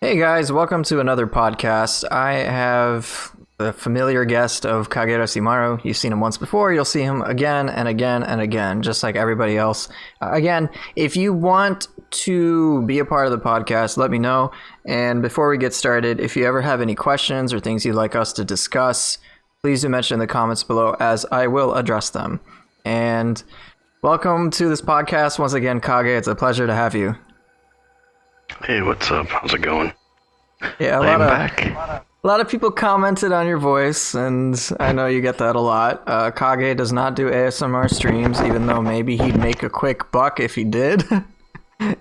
Hey guys, welcome to another podcast. I have the familiar guest of Kagerasimaru. You've seen him once before, you'll see him again and again and again, just like everybody else. Again, if you want to be a part of the podcast, let me know. And before we get started, if you ever have any questions or things you'd like us to discuss, please do mention in the comments below as I will address them. And welcome to this podcast once again, Kage. It's a pleasure to have you. Hey, what's up? How's it going? Yeah, a lot of people commented on your voice, and I know you get that a lot. Kage does not do ASMR streams, even though maybe he'd make a quick buck if he did.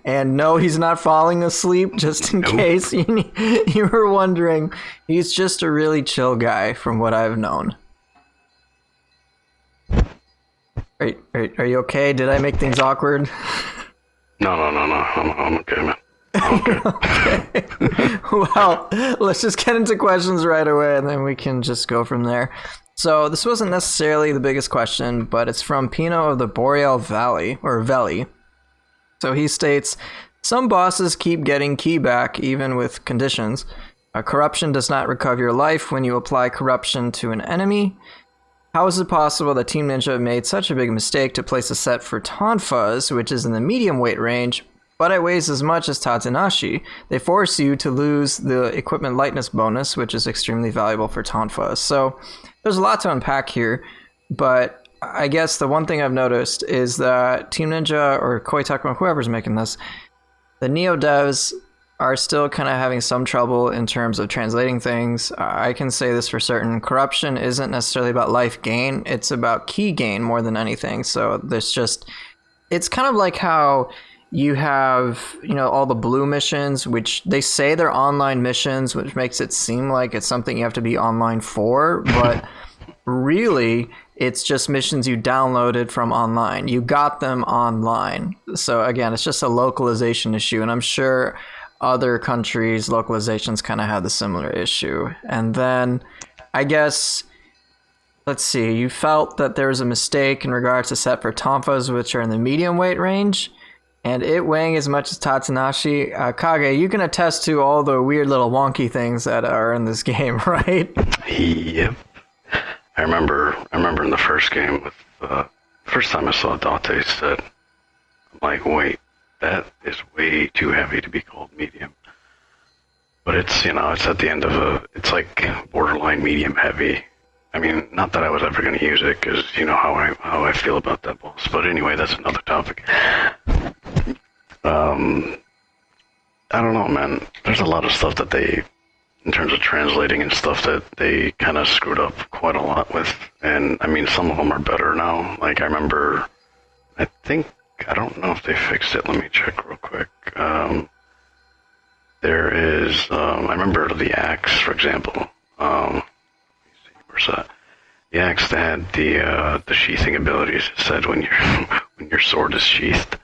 And no, he's not falling asleep, just in case you were wondering. He's just a really chill guy, from what I've known. Are you okay? Did I make things awkward? No. I'm okay, man. Okay. Well, let's just get into questions right away, and then we can just go from there. So this wasn't necessarily the biggest question, but it's from Pino of the Boreal Valley, or Valley. So he states, some bosses keep getting ki back even with conditions. Corruption does not recover your life when you apply corruption to an enemy. How is it possible that Team Ninja made such a big mistake to place a set for Tonfas, which is in the medium weight range, but it weighs as much as Tatsunashi? They force you to lose the equipment lightness bonus, which is extremely valuable for Tonfas. So there's a lot to unpack here, but I guess the one thing I've noticed is that Team Ninja or Koei Tecmo, whoever's making this, the Nioh devs are still kind of having some trouble in terms of translating things. I can say this for certain. Corruption isn't necessarily about life gain. It's about ki gain more than anything. So it's kind of like how you have, all the blue missions, which they say they're online missions, which makes it seem like it's something you have to be online for, but really it's just missions you downloaded from online. You got them online. So again, it's just a localization issue, and I'm sure other countries' localizations kind of have the similar issue. And then I guess, let's see, you felt that there was a mistake in regards to set for Tonfas, which are in the medium weight range, and it weighing as much as Tatsunashi. Kage, you can attest to all the weird little wonky things that are in this game, right? Yep. I remember in the first game, with first time I saw Date set, I'm like, wait, that is way too heavy to be called medium. But it's at the end of it's like borderline medium heavy. I mean, not that I was ever going to use it, because you know how I feel about that boss. But anyway, that's another topic. I don't know, man. There's a lot of stuff that they, in terms of translating and stuff, that they kind of screwed up quite a lot with. And I mean, some of them are better now. Like I remember, I don't know if they fixed it. Let me check real quick. There is, I remember the axe, for example. Let me see, where's that? The axe that had the sheathing abilities. It said when your sword is sheathed.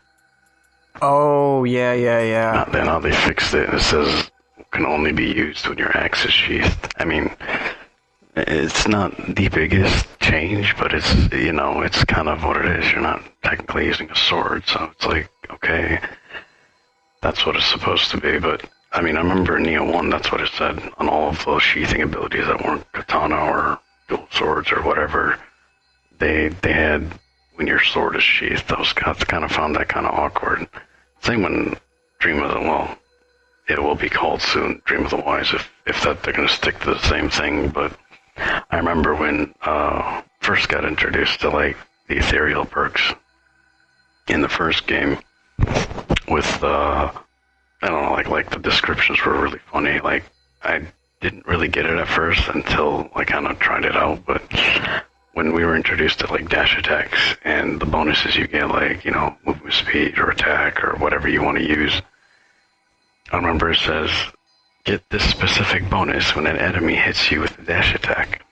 Oh, yeah. Now they fixed it. It says can only be used when your axe is sheathed. I mean, it's not the biggest change, but it's it's kind of what it is. You're not technically using a sword, so it's like, okay, that's what it's supposed to be. But I mean, I remember in Nioh 1, that's what it said on all of those sheathing abilities that weren't katana or dual swords or whatever. They had when your sword is sheathed. Those guys kind of found that kind of awkward. Same when it will be called soon Dream of the Wise, if that they're going to stick to the same thing. But I remember when first got introduced to like the ethereal perks in the first game with I don't know, like the descriptions were really funny. Like I didn't really get it at first until I kind of tried it out. But when we were introduced to like dash attacks and the bonuses you get, like movement speed or attack or whatever you want to use, I remember it says, get this specific bonus when an enemy hits you with a dash attack.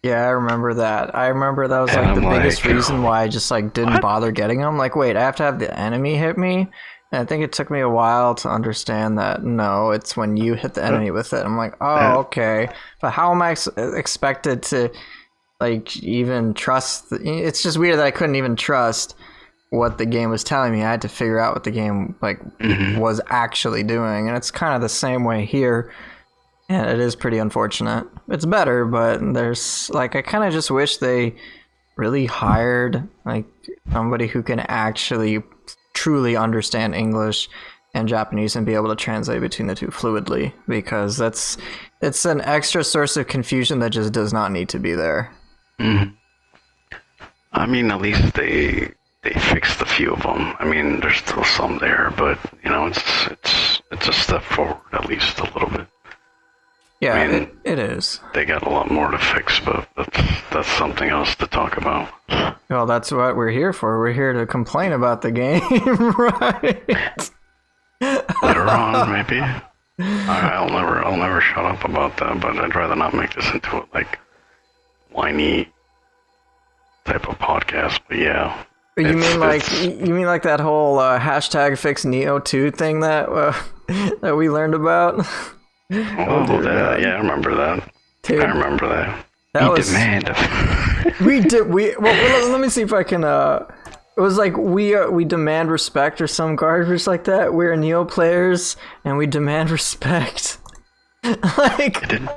Yeah, I remember that. I remember that was like the biggest reason why I just like didn't bother getting them. Like, wait, I have to have the enemy hit me? And I think it took me a while to understand that, no, it's when you hit the enemy with it. I'm like, oh, okay. But how am I expected to, like, even trust? It's just weird that I couldn't even trust what the game was telling me. I had to figure out what the game was actually doing, and it's kind of the same way here. And it is pretty unfortunate. It's better, but there's I kind of just wish they really hired somebody who can actually truly understand English and Japanese and be able to translate between the two fluidly, because it's an extra source of confusion that just does not need to be there. Mm-hmm. I mean, at least they fixed a few of them. I mean, there's still some there, but it's a step forward, at least a little bit. Yeah, I mean, it is. They got a lot more to fix, but that's something else to talk about. Well, that's what we're here for. We're here to complain about the game, right? Later on, maybe. I'll never shut up about that, but I'd rather not make this into a whiny type of podcast. But yeah. You mean that whole hashtag fix Nioh 2 thing that we learned about? Oh, yeah, I remember that. Dude, I remember that. Demand. Well, let me see if I can. It was we demand respect or some garbage like that. We're Nioh players and we demand respect. Didn't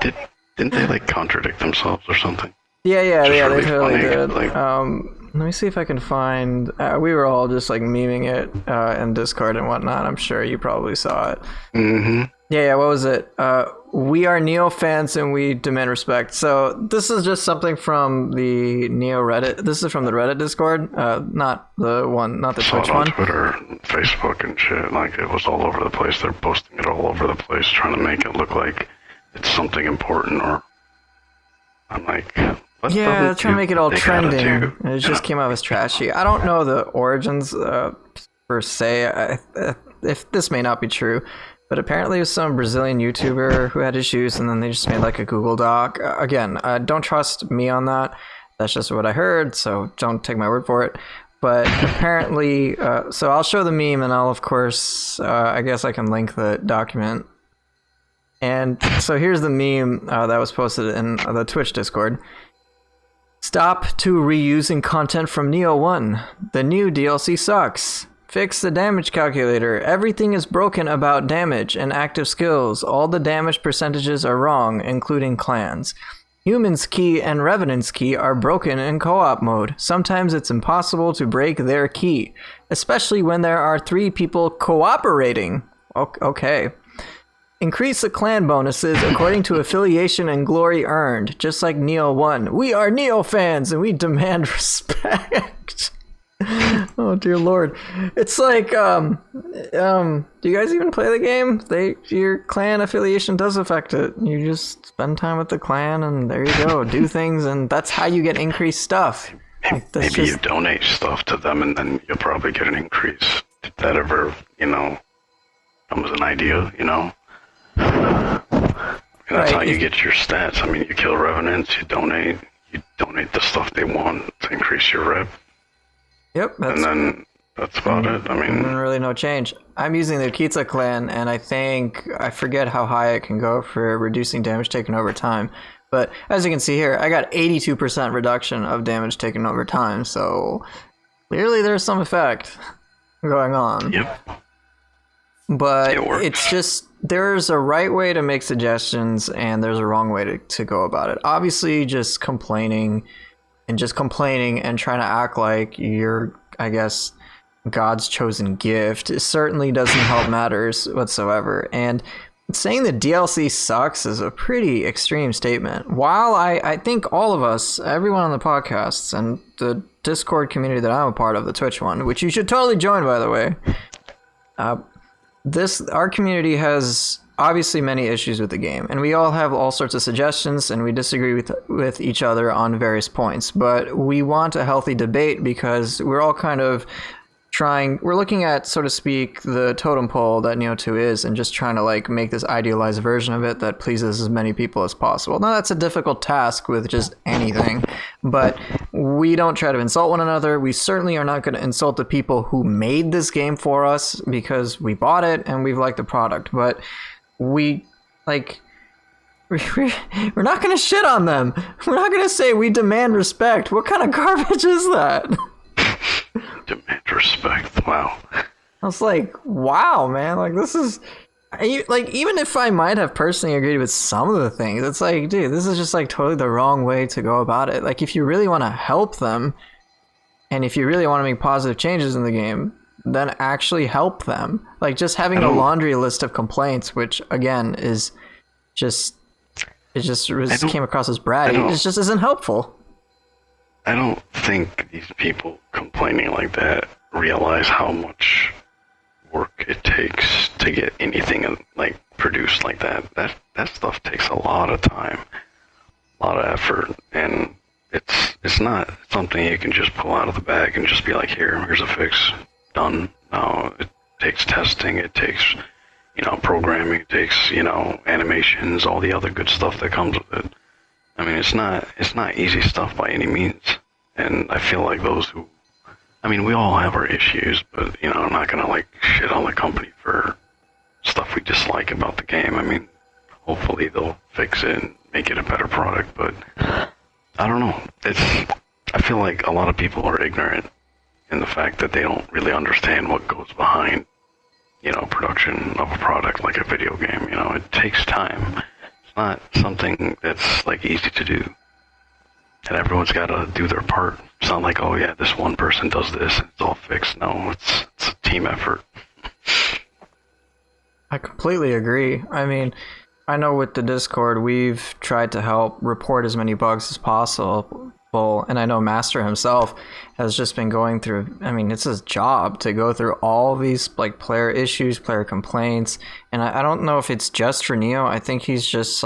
they contradict themselves or something? Yeah, really they totally funny. did. Let me see if I can find. We were all just memeing it in Discord and whatnot. I'm sure you probably saw it. Mm-hmm. Yeah. What was it? We are Nioh fans and we demand respect. So this is just something from the Nioh Reddit. This is from the Reddit Discord, not the Twitch one. Twitter, Facebook, and shit. It was all over the place. They're posting it all over the place, trying to make it look like it's something important. Or I'm like. Yeah, trying to make it all trending. And it just came out as trashy. I don't know the origins per se. If this may not be true, but apparently it was some Brazilian YouTuber who had issues, and then they just made a Google Doc. Again, don't trust me on that. That's just what I heard, so don't take my word for it. But apparently, so I'll show the meme, and I'll of course, I guess I can link the document. And so here's the meme that was posted in the Twitch Discord. Stop to reusing content from Nioh 1. The new DLC sucks. Fix the damage calculator. Everything is broken about damage and active skills. All the damage percentages are wrong, including clans. Human's key and Revenant's key are broken in co-op mode. Sometimes it's impossible to break their key, especially when there are 3 people cooperating. Okay. Increase the clan bonuses according to affiliation and glory earned, just like Nioh 1. We are Nioh fans and we demand respect. Oh dear lord. It's do you guys even play the game? Your clan affiliation does affect it. You just spend time with the clan and there you go. Do things and that's how you get increased stuff. Maybe you donate stuff to them and then you'll probably get an increase. If that ever, comes an idea, That's how you get your stats. I mean, you kill revenants, you donate the stuff they want to increase your rep. Yep. And then that's about it. I mean, really no change. I'm using the Kitsa clan, and I forget how high it can go for reducing damage taken over time. But as you can see here, I got 82% reduction of damage taken over time. So clearly there's some effect going on. Yep. But it's just, there's a right way to make suggestions and there's a wrong way to go about it. Obviously, just complaining and trying to act like you're, I guess, God's chosen gift, it certainly doesn't help matters whatsoever. And saying that DLC sucks is a pretty extreme statement. While I think all of us, everyone on the podcasts and the Discord community that I'm a part of, the Twitch one, which you should totally join, by the way, our community has obviously many issues with the game, and we all have all sorts of suggestions, and we disagree with each other on various points. But we want a healthy debate because we're all kind of we're looking at, so to speak, the totem pole that Nioh 2 is, and just trying to make this idealized version of it that pleases as many people as possible. Now, that's a difficult task with just anything, but we don't try to insult one another. We certainly are not going to insult the people who made this game for us because we bought it and we've liked the product, but we're not going to shit on them. We're not going to say we demand respect. What kind of garbage is that? Demand respect. respect. Wow. I was like, wow, man, like this is like, even if I might have personally agreed with some of the things, it's like, dude, this is just like totally the wrong way to go about it. Like, if you really want to help them, and if you really want to make positive changes in the game, then actually help them. Like, just having a laundry list of complaints, which again is just, came across as bratty, it just isn't helpful. I don't think these people complaining like that realize how much work it takes to get anything like produced like that. That stuff takes a lot of time, a lot of effort, and it's not something you can just pull out of the bag and just be like, here's a fix, done. No, it takes testing, it takes, programming, it takes, animations, all the other good stuff that comes with it. I mean, it's not easy stuff by any means, and I feel like those who, we all have our issues, but, I'm not gonna, shit on the company for stuff we dislike about the game. Hopefully they'll fix it and make it a better product, but I don't know. I feel like a lot of people are ignorant in the fact that they don't really understand what goes behind, production of a product like a video game. It takes time. It's not something that's, easy to do. And everyone's got to do their part. It's not like, oh yeah, this one person does this and it's all fixed. No, it's a team effort. I completely agree. I know with the Discord, we've tried to help report as many bugs as possible. And I know Master himself has just been going through, it's his job to go through all these player issues, player complaints. And I don't know if it's just for Nioh. I think he's just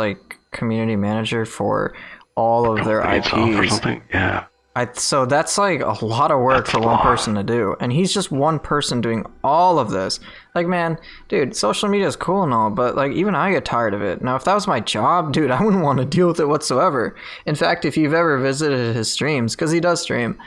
community manager for all of their IPs. Or something? Yeah. So that's a lot of work for one person to do. And he's just one person doing all of this. Man, dude, social media is cool and all, but even I get tired of it. Now, if that was my job, dude, I wouldn't want to deal with it whatsoever. In fact, if you've ever visited his streams, because he does stream,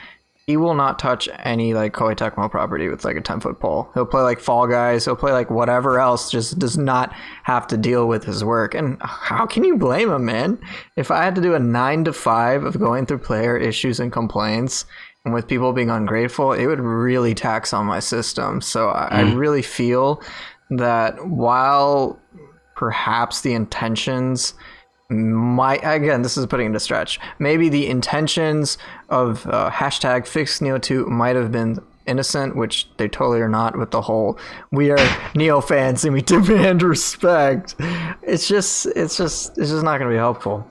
he will not touch any Koei Tecmo property with a 10-foot pole. He'll play Fall Guys, he'll play whatever else, just does not have to deal with his work. And how can you blame him, man? If I had to do a 9 to 5 of going through player issues and complaints, and with people being ungrateful, it would really tax on my system. So I really feel that while perhaps the intentions might, again, this is putting it to stretch, maybe the intentions of hashtag fix Nioh 2 might have been innocent, which they totally are not, with the whole we are Nioh fans and we demand respect. It's just not going to be helpful.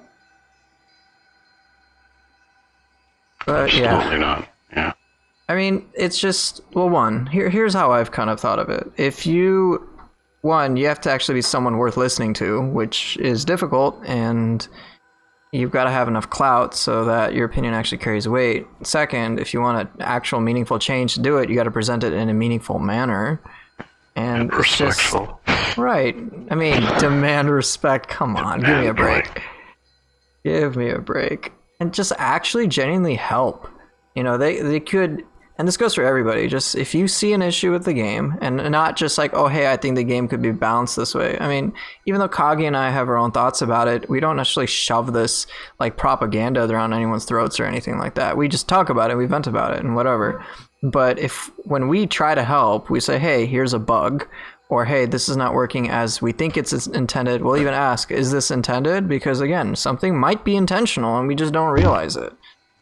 But Absolutely not. Yeah. It's just, well, here's how I've kind of thought of it. If you have to actually be someone worth listening to, which is difficult, and you've got to have enough clout so that your opinion actually carries weight. Second, if you want an actual meaningful change to do it, you got to present it in a meaningful manner. And it's respectful. Just, right. Demand respect. Come on, give me a break. Give me a break. And just actually genuinely help. They could, and this goes for everybody, just if you see an issue with the game, and not just oh, hey, I think the game could be balanced this way. Even though Kagi and I have our own thoughts about it, we don't necessarily shove this propaganda down anyone's throats or anything like that. We just talk about it, we vent about it, and whatever. But when we try to help, we say, hey, here's a bug, or hey, this is not working as we think it's intended. We'll even ask, is this intended? Because again, something might be intentional and we just don't realize it.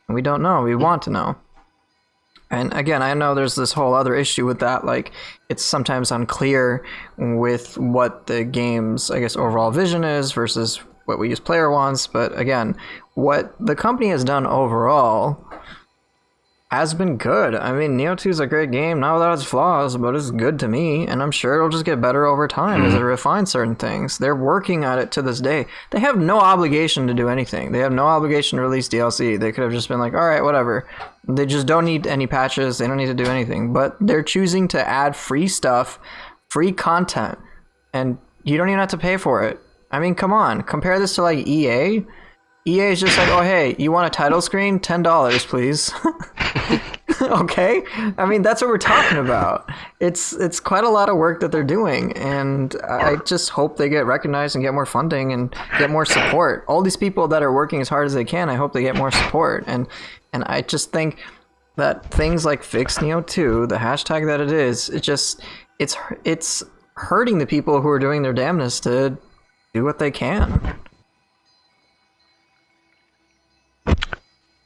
And we don't know, we want to know. And again, I know there's this whole other issue with that, it's sometimes unclear with what the game's, overall vision is versus what we use player wants. But again, what the company has done overall has been good. Nioh 2 is a great game, not without its flaws, but it's good to me, and I'm sure it'll just get better over time as they refine certain things. They're working at it to this day. They have no obligation to do anything. They have no obligation to release DLC. They could have just been all right, whatever. They just don't need any patches. They don't need to do anything. But they're choosing to add free stuff, free content, and you don't even have to pay for it. Come on. Compare this to EA. EA is just oh, hey, you want a title screen? $10, please. Okay? That's what we're talking about. It's quite a lot of work that they're doing, and I just hope they get recognized and get more funding and get more support. All these people that are working as hard as they can, I hope they get more support. And I just think that things like Fix Nioh 2, the hashtag that it is, it's hurting the people who are doing their damnedest to do what they can.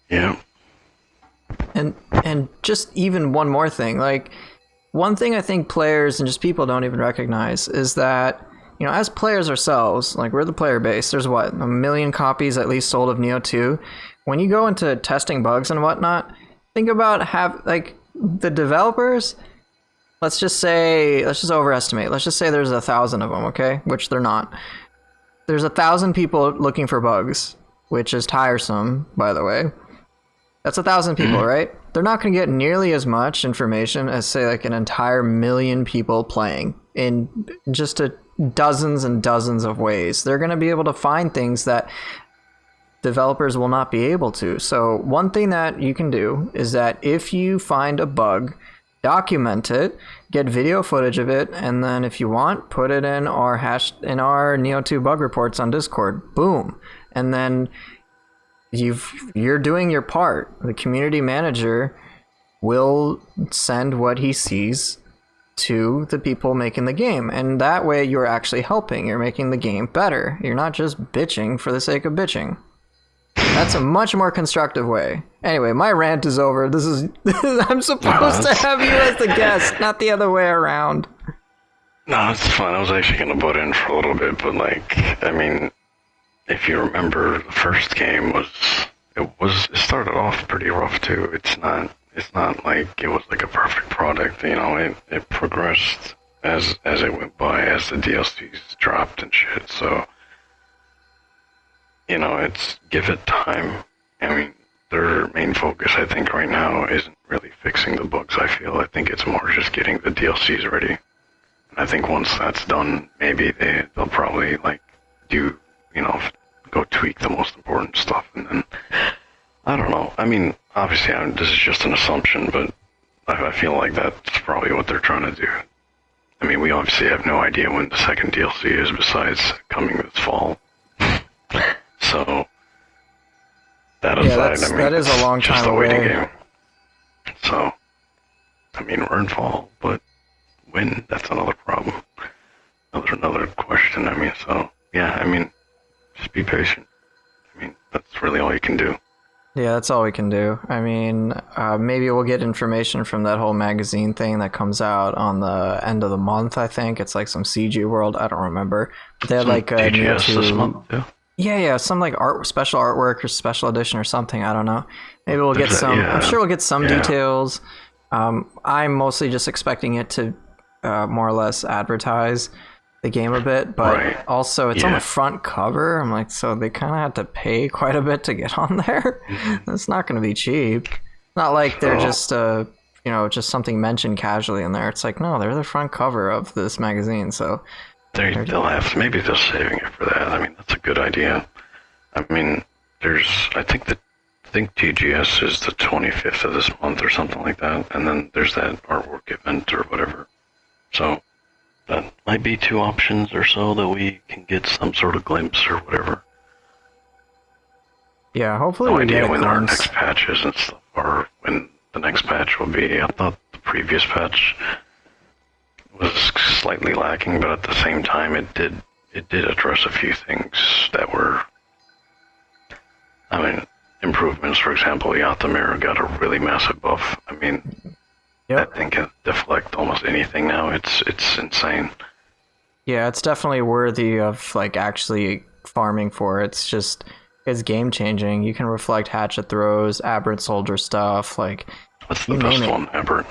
Yeah. And just even one more thing, like one thing I think players and just people don't even recognize is that, you know, as players ourselves, like we're the player base, there's what, 1 million copies at least sold of Nioh 2. When you go into testing bugs and whatnot, think about the developers, let's just overestimate. Let's just say there's 1,000 of them, okay? Which they're not. There's 1,000 people looking for bugs, which is tiresome, by the way. That's 1,000 people, right? They're not going to get nearly as much information as, say, like an entire million people playing in just dozens and dozens of ways. They're going to be able to find things that developers will not be able to. So one thing that you can do is that if you find a bug, document it, get video footage of it, and then if you want, put it in our Nioh 2 bug reports on Discord. Boom. And then you're doing your part. The community manager will send what he sees to the people making the game, and that way you're actually helping. You're making the game better. You're not just bitching for the sake of bitching. That's a much more constructive way. Anyway, my rant is over. I'm supposed to have you as the guest, not the other way around. No, it's fine. I was actually going to butt in for a little bit, but I mean, if you remember, the first game it started off pretty rough too. It's not like it was like a perfect product. You know, it progressed as it went by, as the DLCs dropped and shit. So, you know, it's give it time. I mean, their main focus, I think, right now isn't really fixing the bugs. I think it's more just getting the DLCs ready. And I think once that's done, maybe they'll probably do, you know, go tweak the most important stuff, and then I don't know. I mean, obviously, this is just an assumption, but I feel like that's probably what they're trying to do. I mean, we obviously have no idea when the second DLC is, besides coming this fall. So that aside, I mean, that is a long time just a waiting away. game. So, I mean, we're in fall, but when? That's another problem. Another question. I mean, so yeah. I mean, just be patient. I mean, that's really all you can do. Yeah, that's all we can do. I mean, maybe we'll get information from that whole magazine thing that comes out on the end of the month, I think. It's like some CG World, I don't remember. But they had like a TGS this month, yeah. Yeah, some like special artwork or special edition or something, I don't know. Maybe we'll get some, I'm sure we'll get some details. I'm mostly just expecting it to more or less advertise the game a bit, but also it's on the front cover. I'm like, so they kind of had to pay quite a bit to get on there. It's not going to be cheap. Not like they're just just something mentioned casually in there. It's like, no, they're the front cover of this magazine. So they'll have, maybe they're saving it for that. I mean, that's a good idea. I mean, I think TGS is the 25th of this month or something like that, and then there's that artwork event or whatever. So that might be 2 options or so that we can get some sort of glimpse or whatever. Yeah, hopefully no we idea get a when our glimpse. next patch is and stuff, or when the next patch will be. I thought the previous patch was slightly lacking, but at the same time it did address a few things that were, I mean, improvements. For example, the Otakemaru got a really massive buff. I mean, that thing can deflect almost anything now. It's insane. Yeah, it's definitely worthy of like actually farming for. It's game changing. You can reflect hatchet throws, aberrant soldier stuff, like that's the best one ever.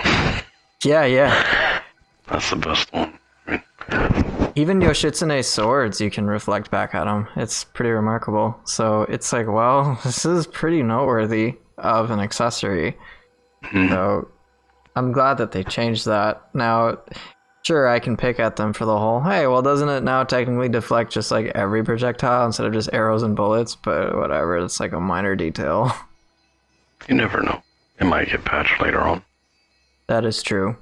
Yeah. That's the best one. I mean, even Yoshitsune's swords, you can reflect back at them. It's pretty remarkable. So it's like, well, this is pretty noteworthy of an accessory. So I'm glad that they changed that. Now, sure, I can pick at them for the whole, hey, well, doesn't it now technically deflect just like every projectile instead of just arrows and bullets? But whatever, it's like a minor detail. You never know. It might get patched later on. That is true.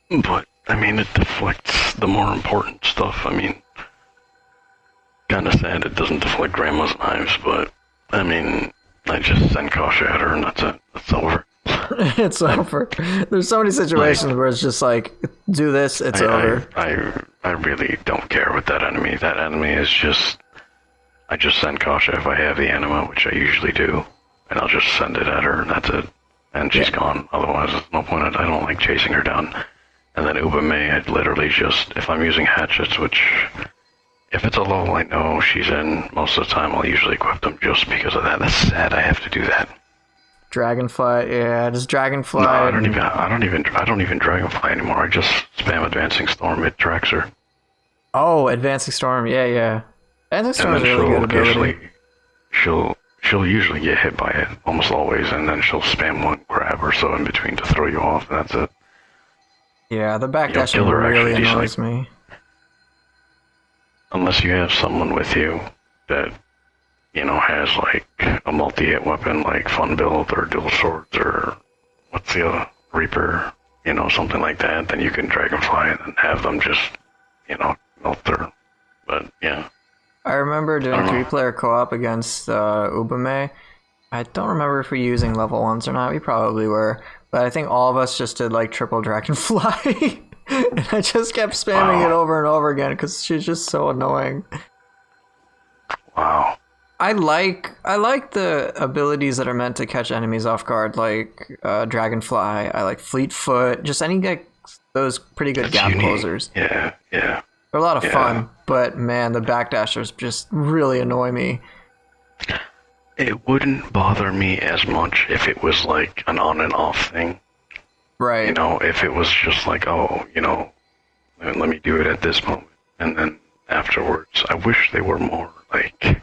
But, I mean, it deflects the more important stuff. I mean, kind of sad it doesn't deflect grandma's knives, but, I mean, I just send Kasha at her and that's it. That's over. It's over. There's so many situations where it's just like, do this, it's over. I really don't care with that enemy. That enemy is just... I just send Kasha if I have the anima, which I usually do, and I'll just send it at her, and that's it. And she's gone. Otherwise, there's no point. I don't like chasing her down. And then Ubame, I'd literally just... If I'm using hatchets, which... If it's a level I know she's in, most of the time I'll usually equip them just because of that. That's sad, I have to do that. Dragonfly, yeah, does Dragonfly... No, I don't even Dragonfly anymore. I just spam Advancing Storm, it tracks her. Oh, Advancing Storm, yeah. Advancing Storm is a really good ability. She'll usually get hit by it, almost always, and then she'll spam one grab or so in between to throw you off, and that's it. Yeah, the backdashing really annoys me. Unless you have someone with you that, has like a multi-hit weapon like Fun Build or Dual Swords or what's the other, Reaper, something like that, then you can Dragonfly and have them just, melt through. But yeah. I remember doing 3-player co-op against Ubame. I don't remember if we were using level 1s or not. We probably were. But I think all of us just did like triple Dragonfly. And I just kept spamming it over and over again because she's just so annoying. Wow. I like the abilities that are meant to catch enemies off guard, like Dragonfly. I like Fleet Foot. Just any those pretty good gap closers. Yeah. They're a lot of fun, but man, the backdashers just really annoy me. It wouldn't bother me as much if it was like an on and off thing. Right. If it was just like, let me do it at this moment, and then afterwards. I wish they were more like...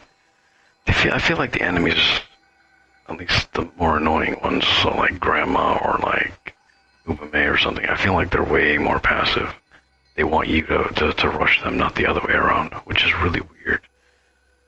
I feel like the enemies, at least the more annoying ones, so like Grandma or like Ubame or something, I feel like they're way more passive. They want you to rush them, not the other way around, which is really weird.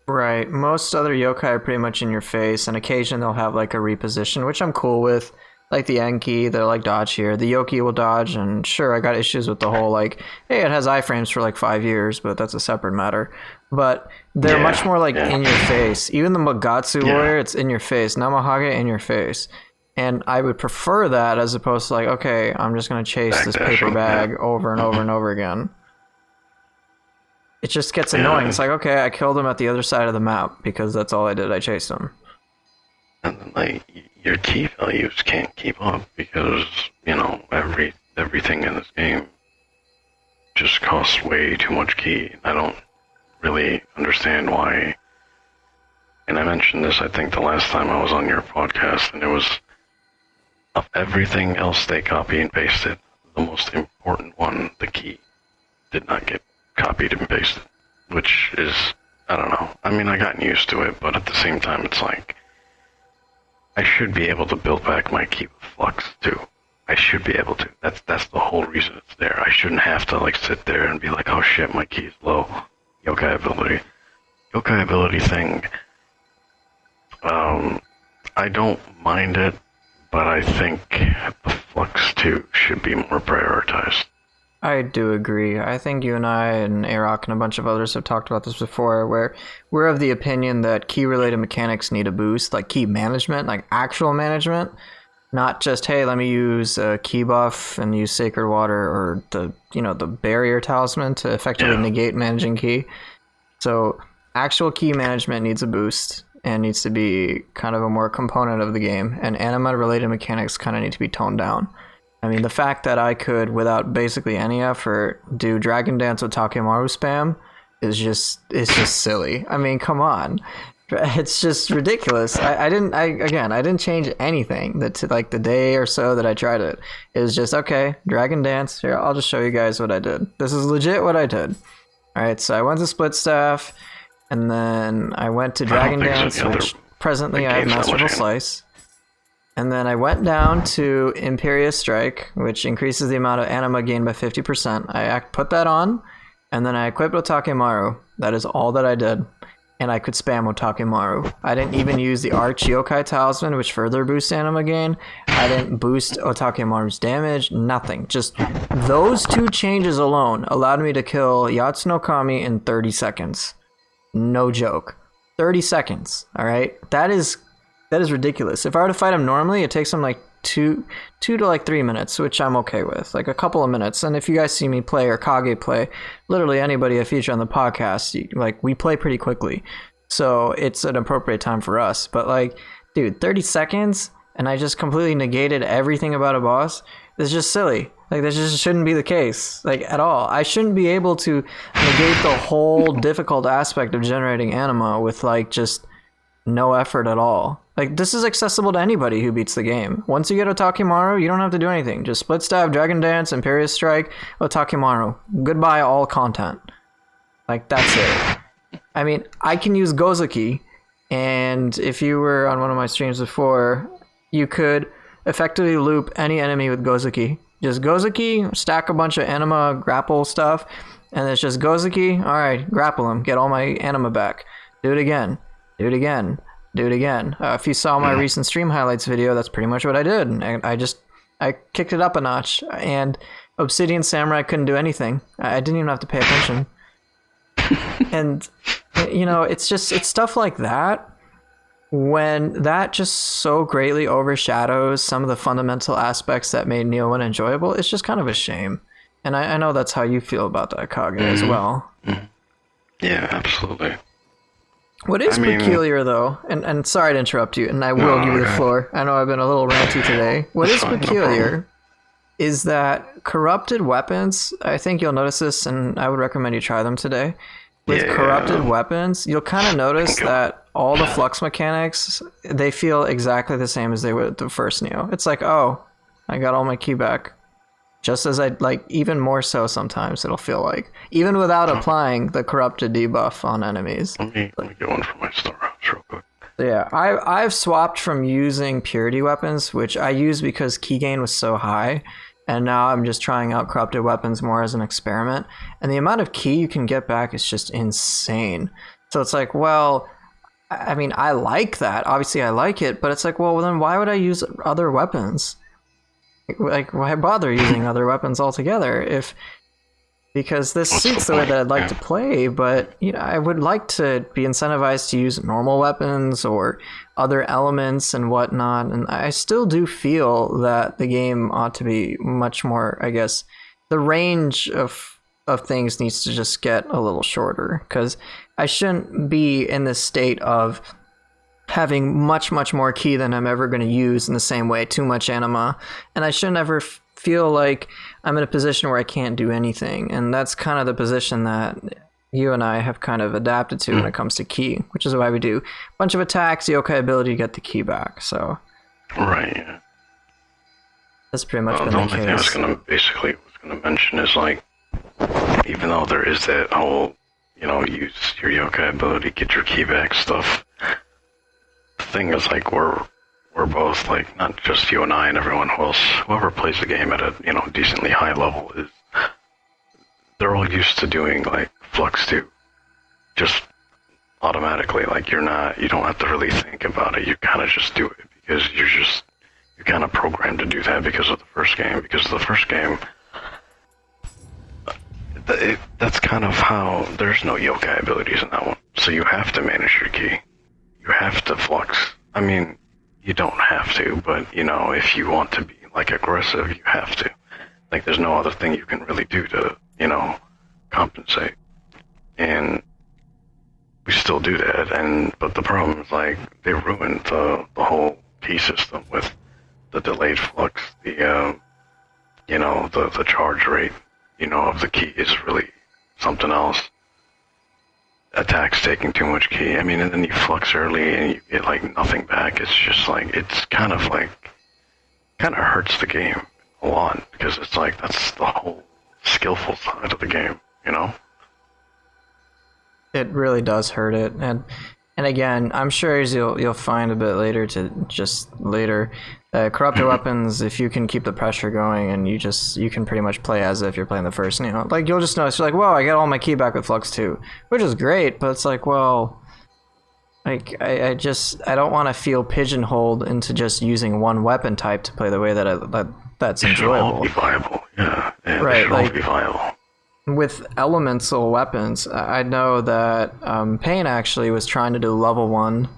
Right. Most other yokai are pretty much in your face, and occasionally they'll have like a reposition, which I'm cool with. Like the Enki, they're like dodge here. The Yoki will dodge, and sure, I got issues with the whole like, hey, it has iframes for like 5 years, but that's a separate matter. But they're much more like in your face. Even the Mogatsu warrior, it's in your face. Namahage in your face. And I would prefer that as opposed to like, okay, I'm just going to chase this paper bag over and over and over again. It just gets annoying. It's like, okay, I killed him at the other side of the map because that's all I did. I chased him. And then, like, your key values can't keep up because, everything in this game just costs way too much key. I don't really understand why. And I mentioned this, I think, the last time I was on your podcast, and it was, of everything else they copy and pasted, the most important one, the key, did not get copied and pasted, which is, I don't know. I mean, I gotten used to it, but at the same time, it's like, I should be able to build back my key with Flux, too. I should be able to. That's the whole reason it's there. I shouldn't have to, like, sit there and be like, oh shit, my key is low. Yokai ability. Yokai ability thing, I don't mind it, but I think the Flux, too, should be more prioritized. I do agree. I think you and I and Arok and a bunch of others have talked about this before, where we're of the opinion that key-related mechanics need a boost, like key management, like actual management, not just, hey, let me use a key buff and use Sacred Water or the barrier talisman to effectively negate managing key. So actual key management needs a boost and needs to be kind of a more component of the game, and anima-related mechanics kind of need to be toned down. I mean, the fact that I could, without basically any effort, do Dragon Dance Otakemaru spam is just silly. I mean, come on. It's just ridiculous. I didn't change anything like the day or so that I tried it. It was just, okay, Dragon Dance. Here, I'll just show you guys what I did. This is legit what I did. All right, so I went to Split Staff, and then I went to Dragon Dance, which presently I have Masterful Slice. And then I went down to Imperious Strike, which increases the amount of anima gained by 50%. I put that on, and then I equipped Otakemaru. That is all that I did. And I could spam Otakemaru. I didn't even use the Arch Yokai Talisman, which further boosts anima gain. I didn't boost Otakemaru's damage, nothing. Just those two changes alone allowed me to kill Yatsuno Kami in 30 seconds. No joke. 30 seconds, all right? That is ridiculous. If I were to fight him normally, it takes him like two to like 3 minutes, which I'm okay with, like a couple of minutes. And if you guys see me play or Kage play, literally anybody I feature on the podcast, like we play pretty quickly, so it's an appropriate time for us. But like, dude, 30 seconds and I just completely negated everything about a boss. It's just silly. Like, that just shouldn't be the case, like, at all. I shouldn't be able to negate the whole difficult aspect of generating anima with, like, just no effort at all. Like, this is accessible to anybody who beats the game. Once you get Otakemaru, you don't have to do anything. Just Split Stab, Dragon Dance, Imperious Strike, Otakemaru. Goodbye, all content. Like, that's it. I mean, I can use Gozuki, and if you were on one of my streams before, you could effectively loop any enemy with Gozuki. Just Gozuki, stack a bunch of anima grapple stuff, and it's just Gozuki, alright, grapple him, get all my anima back. Do it again. Do it again. Do it again. If you saw my recent stream highlights video, that's pretty much what I did. I kicked it up a notch, and Obsidian Samurai couldn't do anything. I didn't even have to pay attention. And, you know, it's stuff like that. When that just so greatly overshadows some of the fundamental aspects that made Nioh 1 enjoyable, it's just kind of a shame. And I know that's how you feel about that, Kage, as well. Yeah, absolutely. What is peculiar, though, and sorry to interrupt you, and I will give you the floor. I know I've been a little ranty today. What is peculiar is that corrupted weapons, I think you'll notice this, and I would recommend you try them today. With corrupted weapons, you'll kind of notice that all the flux mechanics, they feel exactly the same as they would with the first Nioh. It's like, oh, I got all my ki back. Just as I'd like, even more so sometimes it'll feel like. Even without applying the corrupted debuff on enemies. Let me get one from my storehouse real quick. Yeah, I've swapped from using purity weapons, which I used because ki gain was so high. And now I'm just trying out corrupted weapons more as an experiment. And the amount of ki you can get back is just insane. So it's like, well, I mean, I like that. Obviously, I like it. But it's like, well, then why would I use other weapons? Like, why bother using other weapons altogether? Because this suits the way that I'd like to play, but you know, I would like to be incentivized to use normal weapons or other elements and whatnot. And I still do feel that the game ought to be much more, I guess, the range of things needs to just get a little shorter, because I shouldn't be in this state of having much more ki than I'm ever going to use in the same way, too much anima, and I shouldn't ever feel like I'm in a position where I can't do anything. And that's kind of the position that you and I have kind of adapted to when it comes to ki, which is why we do a bunch of attacks, the yokai ability to get the ki back. So right, that's pretty much been the the only thing I was gonna mention is, like, even though there is that whole, you know, use your yokai ability, get your ki back stuff, the thing is, like, we're both, like, not just you and I and everyone else, whoever plays the game at a, you know, decently high level, is they're all used to doing, like, flux 2 just automatically. Like, you don't have to really think about it. You kind of just do it because you're kind of programmed to do that because of the first game. Because of the first game, that's kind of how there's no yokai abilities in that one. So you have to manage your ki. You have to flux. I mean, you don't have to, but, you know, if you want to be, like, aggressive, you have to. Like, there's no other thing you can really do to, you know, compensate. And we still do that, but the problem is, like, they ruined the whole key system with the delayed flux, the, you know, the charge rate, you know, of the key is really something else. Attacks taking too much ki. I mean, and then you flux early and you get, like, nothing back. It's just like, it's kind of hurts the game a lot, because it's like, that's the whole skillful side of the game, you know? It really does hurt it. And again, I'm sure as you'll find a bit later corrupted weapons, if you can keep the pressure going and you can pretty much play as if you're playing the first Nioh. Like, you'll just notice, you're like, whoa, I got all my ki back with Flux 2, which is great, but it's like, well, like, I don't want to feel pigeonholed into just using one weapon type to play the way that's enjoyable. It should all be viable, yeah, right, it should all be viable. With elemental weapons, I know that Payne actually was trying to do level 1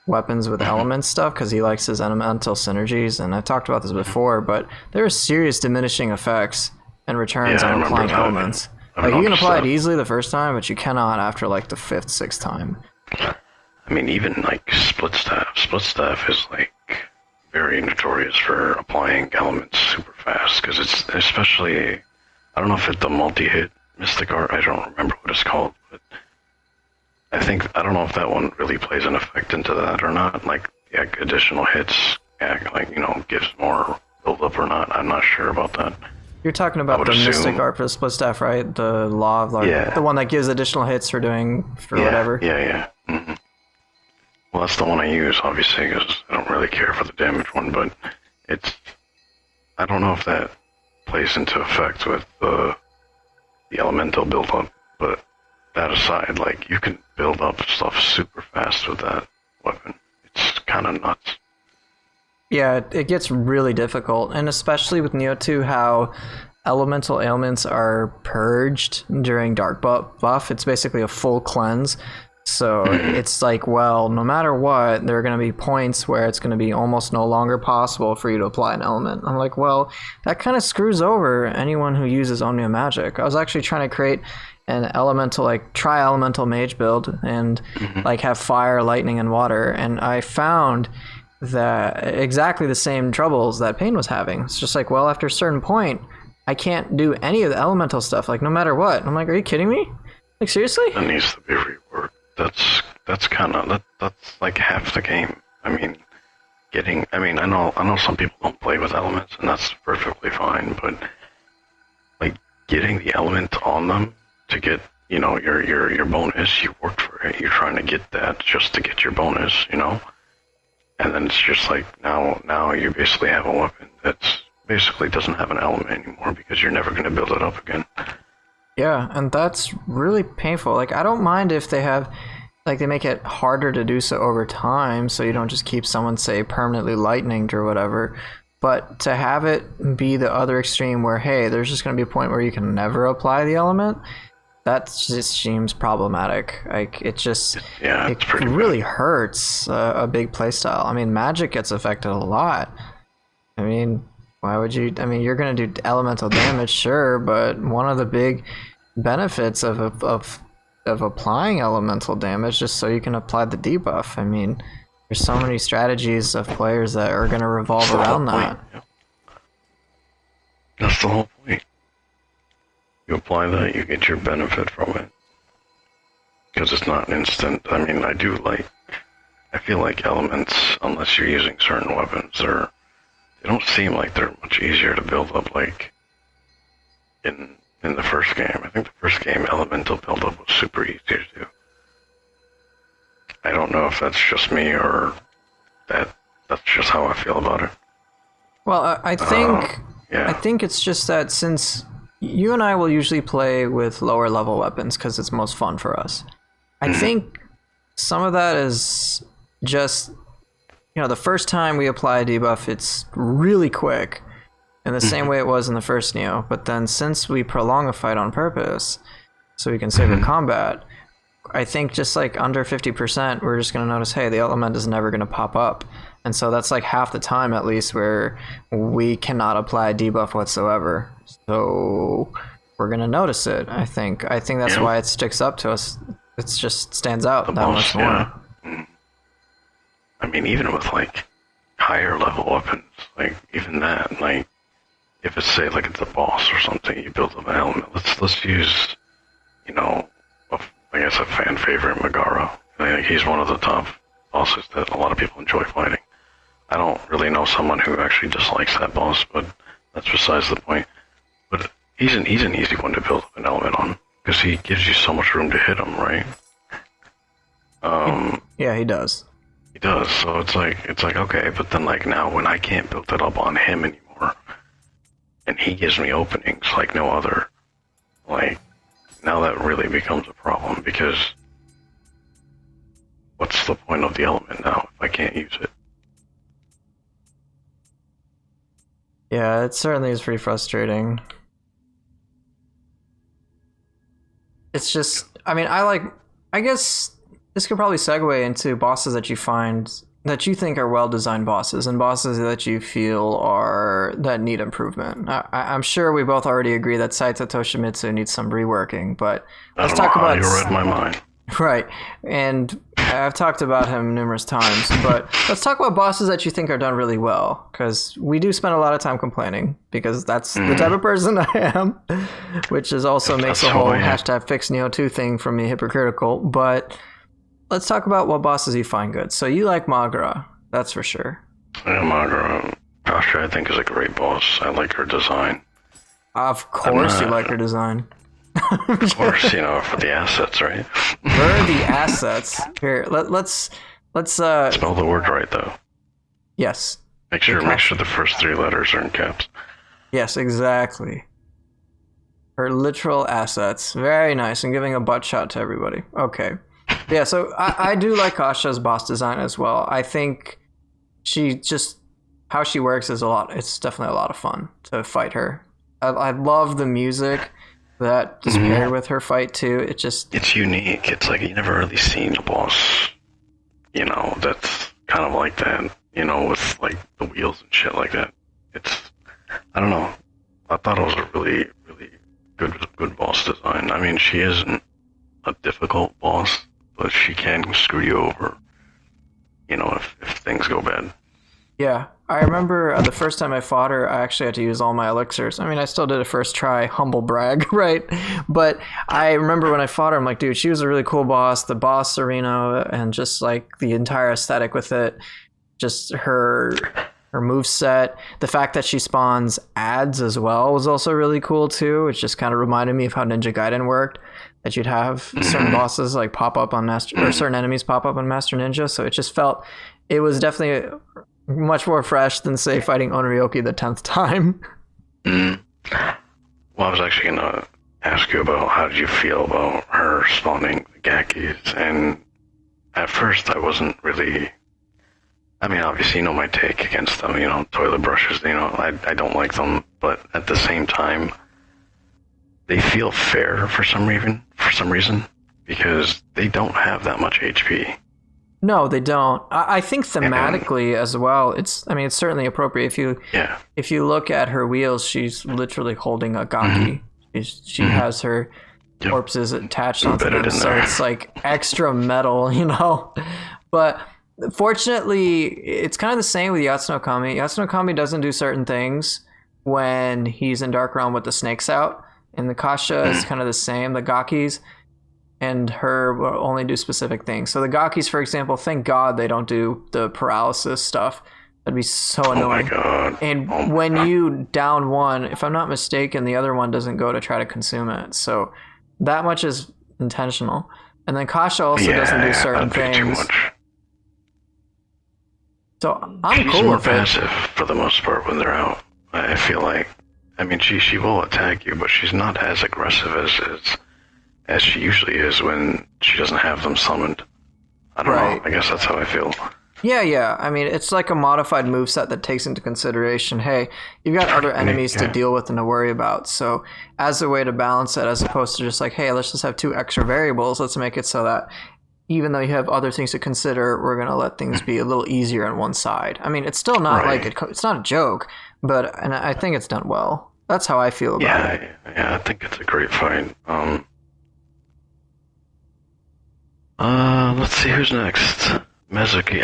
weapons with element stuff because he likes his elemental synergies, and I talked about this before, but there are serious diminishing effects and returns on applying elements. Like, you can apply it easily the first time, but you cannot after like the 5th, 6th time. I mean, even like split staff. Split staff is like very notorious for applying elements super fast because it's especially, I don't know if it's the multi-hit mystic art, I don't remember what it's called, but I don't know if that one really plays an effect into that or not, like additional hits, like, you know, gives more build up or not. I'm not sure about that. You're talking about the mystic art for the split staff, right? The law of the one that gives additional hits for whatever. Yeah. Mm-hmm. Well, that's the one I use, obviously, because I don't really care for the damage one, but I don't know if that plays into effect with the elemental build-up, but that aside, like, you can build up stuff super fast with that weapon. It's kind of nuts. Yeah, it gets really difficult, and especially with Nioh 2, how elemental ailments are purged during Dark Buff. It's basically a full cleanse. So it's like, well, no matter what, there are going to be points where it's going to be almost no longer possible for you to apply an element. I'm like, well, that kind of screws over anyone who uses Omnia Magic. I was actually trying to create an elemental, like, tri-elemental mage build and like have fire, lightning, and water. And I found that exactly the same troubles that Pain was having. It's just like, well, after a certain point, I can't do any of the elemental stuff, like, no matter what. I'm like, are you kidding me? Like, seriously? That needs to be reworked. That's kind of that's like half the game. I mean, I know some people don't play with elements, and that's perfectly fine. But like getting the element on them to get, you know, your bonus, you worked for it. You're trying to get that just to get your bonus, you know. And then it's just like now you basically have a weapon that's basically doesn't have an element anymore because you're never going to build it up again. Yeah, and that's really painful. Like, I don't mind if they have, like, they make it harder to do so over time, so you don't just keep someone, say, permanently lightninged or whatever. But to have it be the other extreme where, hey, there's just going to be a point where you can never apply the element, that just seems problematic. Like, it just, it really hurts a big playstyle. I mean, Magic gets affected a lot. I mean, why would you? I mean, you're going to do elemental damage, sure, but one of the big benefits of applying elemental damage just so you can apply the debuff. I mean, there's so many strategies of players that are going to revolve around that. Yeah. That's the whole point. You apply that, you get your benefit from it. Because it's not instant. I mean, I feel like elements, unless you're using certain weapons, they don't seem like they're much easier to build up like in the first game. I think the first game elemental build-up was super easy to do. I don't know if that's just me or that's just how I feel about it. Well, I think it's just that since you and I will usually play with lower level weapons because it's most fun for us. I think some of that is just, you know, the first time we apply a debuff, it's really quick in the same way it was in the first Nioh. But then since we prolong a fight on purpose so we can save the combat, I think just like under 50%, we're just going to notice, hey, the element is never going to pop up. And so that's like half the time at least where we cannot apply a debuff whatsoever. So we're going to notice it, I think. I think that's why it sticks up to us. It just stands out that much more. Yeah. I mean, even with like higher level weapons, like even that, like if it's say like it's a boss or something, you build up an element. Let's use, you know, I guess a fan favorite, Megara. I think he's one of the top bosses that a lot of people enjoy fighting. I don't really know someone who actually dislikes that boss, but that's besides the point. But he's an easy one to build up an element on because he gives you so much room to hit him, right? Yeah, he does. He does. So it's like okay, but then like now when I can't build it up on him anymore, and he gives me openings like no other, like now that really becomes a problem because what's the point of the element now if I can't use it? Yeah, it certainly is pretty frustrating. It's just, I mean, I guess this could probably segue into bosses that you find that you think are well-designed bosses and bosses that you feel that need improvement. I'm sure we both already agree that Saito Toshimitsu needs some reworking, but let's talk about... You read my mind. Right, and I've talked about him numerous times, but let's talk about bosses that you think are done really well, because we do spend a lot of time complaining, because that's the type of person I am, which is also makes the whole hashtag fix Nioh 2 thing from me hypocritical, but let's talk about what bosses you find good. So you like Magura, that's for sure. Yeah, Magura. Kasha, I think, is a great boss. I like her design. Of course you like her design. Of course, for the assets, right? Where are the assets? Here, let's spell the word right, though. Yes. Make sure the first 3 letters are in caps. Yes, exactly. Her literal assets. Very nice, and giving a butt shot to everybody. Okay. Yeah, so I do like Kasha's boss design as well. I think how she works is it's definitely a lot of fun to fight her. I love the music that is paired with her fight too. It's unique. It's like you never really seen a boss, that's kind of like that, with like the wheels and shit like that. I don't know. I thought it was a really, really good boss design. I mean, she isn't a difficult boss, but she can screw you over, if things go bad. Yeah, I remember the first time I fought her, I actually had to use all my elixirs. I mean, I still did it first try, humble brag, right? But I remember when I fought her, I'm like, dude, she was a really cool boss. The boss arena and just like the entire aesthetic with it, just her moveset. The fact that she spawns ads as well was also really cool too. It just kind of reminded me of how Ninja Gaiden worked. That you'd have certain bosses like pop up on or certain enemies pop up on Master Ninja. So it just felt, it was definitely much more fresh than, say, fighting Onryoki the 10th time. Well, I was actually going to ask you about how did you feel about her spawning the Gakis, and at first I wasn't really... I mean, obviously, my take against them, toilet brushes, I don't like them, but at the same time, they feel fair for some reason, because they don't have that much HP. No, they don't. I think thematically as well, it's certainly appropriate. If you look at her wheels, she's literally holding a Gaki. She has her corpses attached onto them, so it's like extra metal, But fortunately, it's kind of the same with Yatsuno Kami. Yatsuno Kami doesn't do certain things when he's in Dark Realm with the snakes out, and the Kasha is kind of the same. The Gakis and her will only do specific things. So the Gakis, for example, thank God they don't do the paralysis stuff. That'd be so annoying. Oh my God. And when you down one, if I'm not mistaken, the other one doesn't go to try to consume it. So that much is intentional. And then Kasha also doesn't do certain things. Too much. So I'm cool with it. She's more passive for the most part when they're out. I feel like, she will attack you, but she's not as aggressive as she usually is when she doesn't have them summoned. I don't know. I guess that's how I feel. Yeah. It's like a modified moveset that takes into consideration, hey, you've got other enemies to deal with and to worry about. So as a way to balance it, as opposed to just like, hey, let's just have 2 extra variables, let's make it so that even though you have other things to consider, we're going to let things be a little easier on one side. It's still not it's not a joke, and I think it's done well. That's how I feel about it. Yeah, I think it's a great fight. Let's see who's next. Mezuki.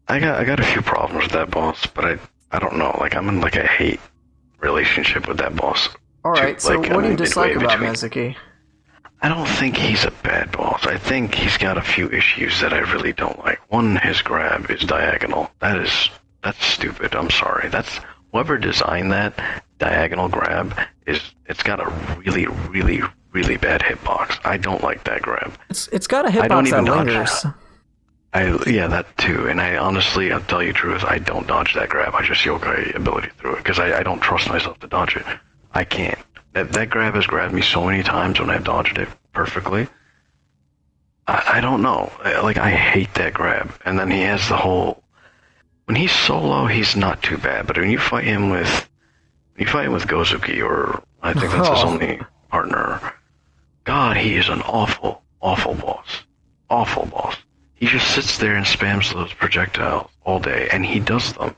I got a few problems with that boss, but I don't know. Like, I'm in like a hate relationship with that boss. All right. So what do you dislike about Mezuki? I don't think he's a bad boss. I think he's got a few issues that I really don't like. One, his grab is diagonal. That's stupid. I'm sorry. That's whoever designed that diagonal grab it's got a really, really, really bad hitbox. I don't like that grab. It's got a hitbox that lingers. That too. And I'll tell you the truth, I don't dodge that grab. I just yokai ability through it because I don't trust myself to dodge it. I can't. That grab has grabbed me so many times when I've dodged it perfectly. I don't know. I hate that grab. And then he has the whole... When he's solo, he's not too bad. But when you fight him with Gozuki, or I think that's his only partner, God, he is an awful, awful boss. awful boss. He just sits there and spams those projectiles all day, and he does them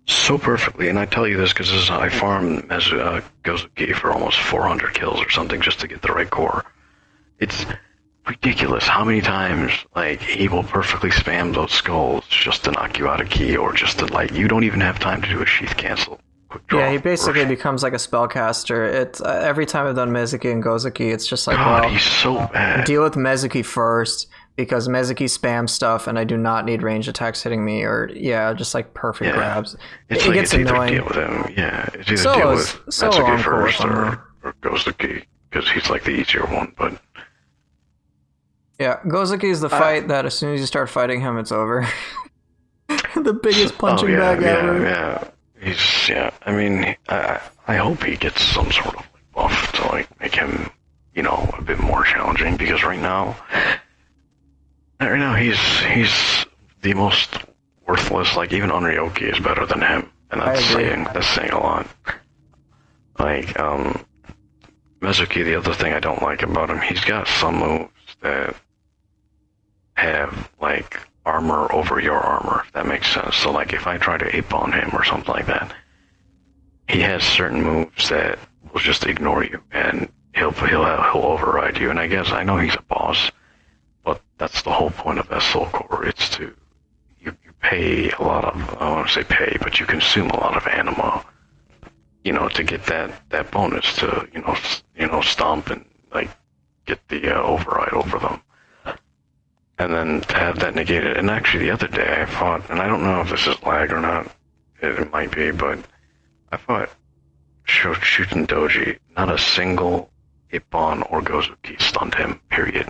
so perfectly. And I tell you this because this is how I farmed Mezuki for almost 400 kills or something just to get the right core. It's ridiculous how many times like he will perfectly spam those skulls just to knock you out of key, or just to like you don't even have time to do a sheath cancel. Yeah, he basically becomes like a spellcaster. It's every time I've done Mezuki and Gozuki, it's just like, God, well, he's so bad. Deal with Mezuki first, because Mezuki spams stuff and I do not need range attacks hitting me, or just like perfect grabs. It gets annoying. Deal with him. Yeah, it's either deal with Mezuki first or Gozuki, because he's like the easier one. But yeah, Gozuki is the fight that as soon as you start fighting him, it's over. The biggest punching bag ever. Yeah. I mean, I hope he gets some sort of buff to like make him, a bit more challenging, because right now he's the most worthless. Like even Unryoki is better than him, and that's saying a lot. Like Mezuki, the other thing I don't like about him, he's got some moves that have like armor over your armor, if that makes sense. So like if I try to ape on him or something like that, he has certain moves that will just ignore you, and he'll override you. And I guess I know he's a boss, but that's the whole point of that soul core. It's to you pay a lot of, I don't want to say pay, but you consume a lot of anima, to get that bonus to stomp and like get the override over them. And then to have that negated. And actually the other day I fought, and I don't know if this is lag or not, it might be, but I fought Shuten Doji. Not a single Ippon or Gozuki stunned him, period.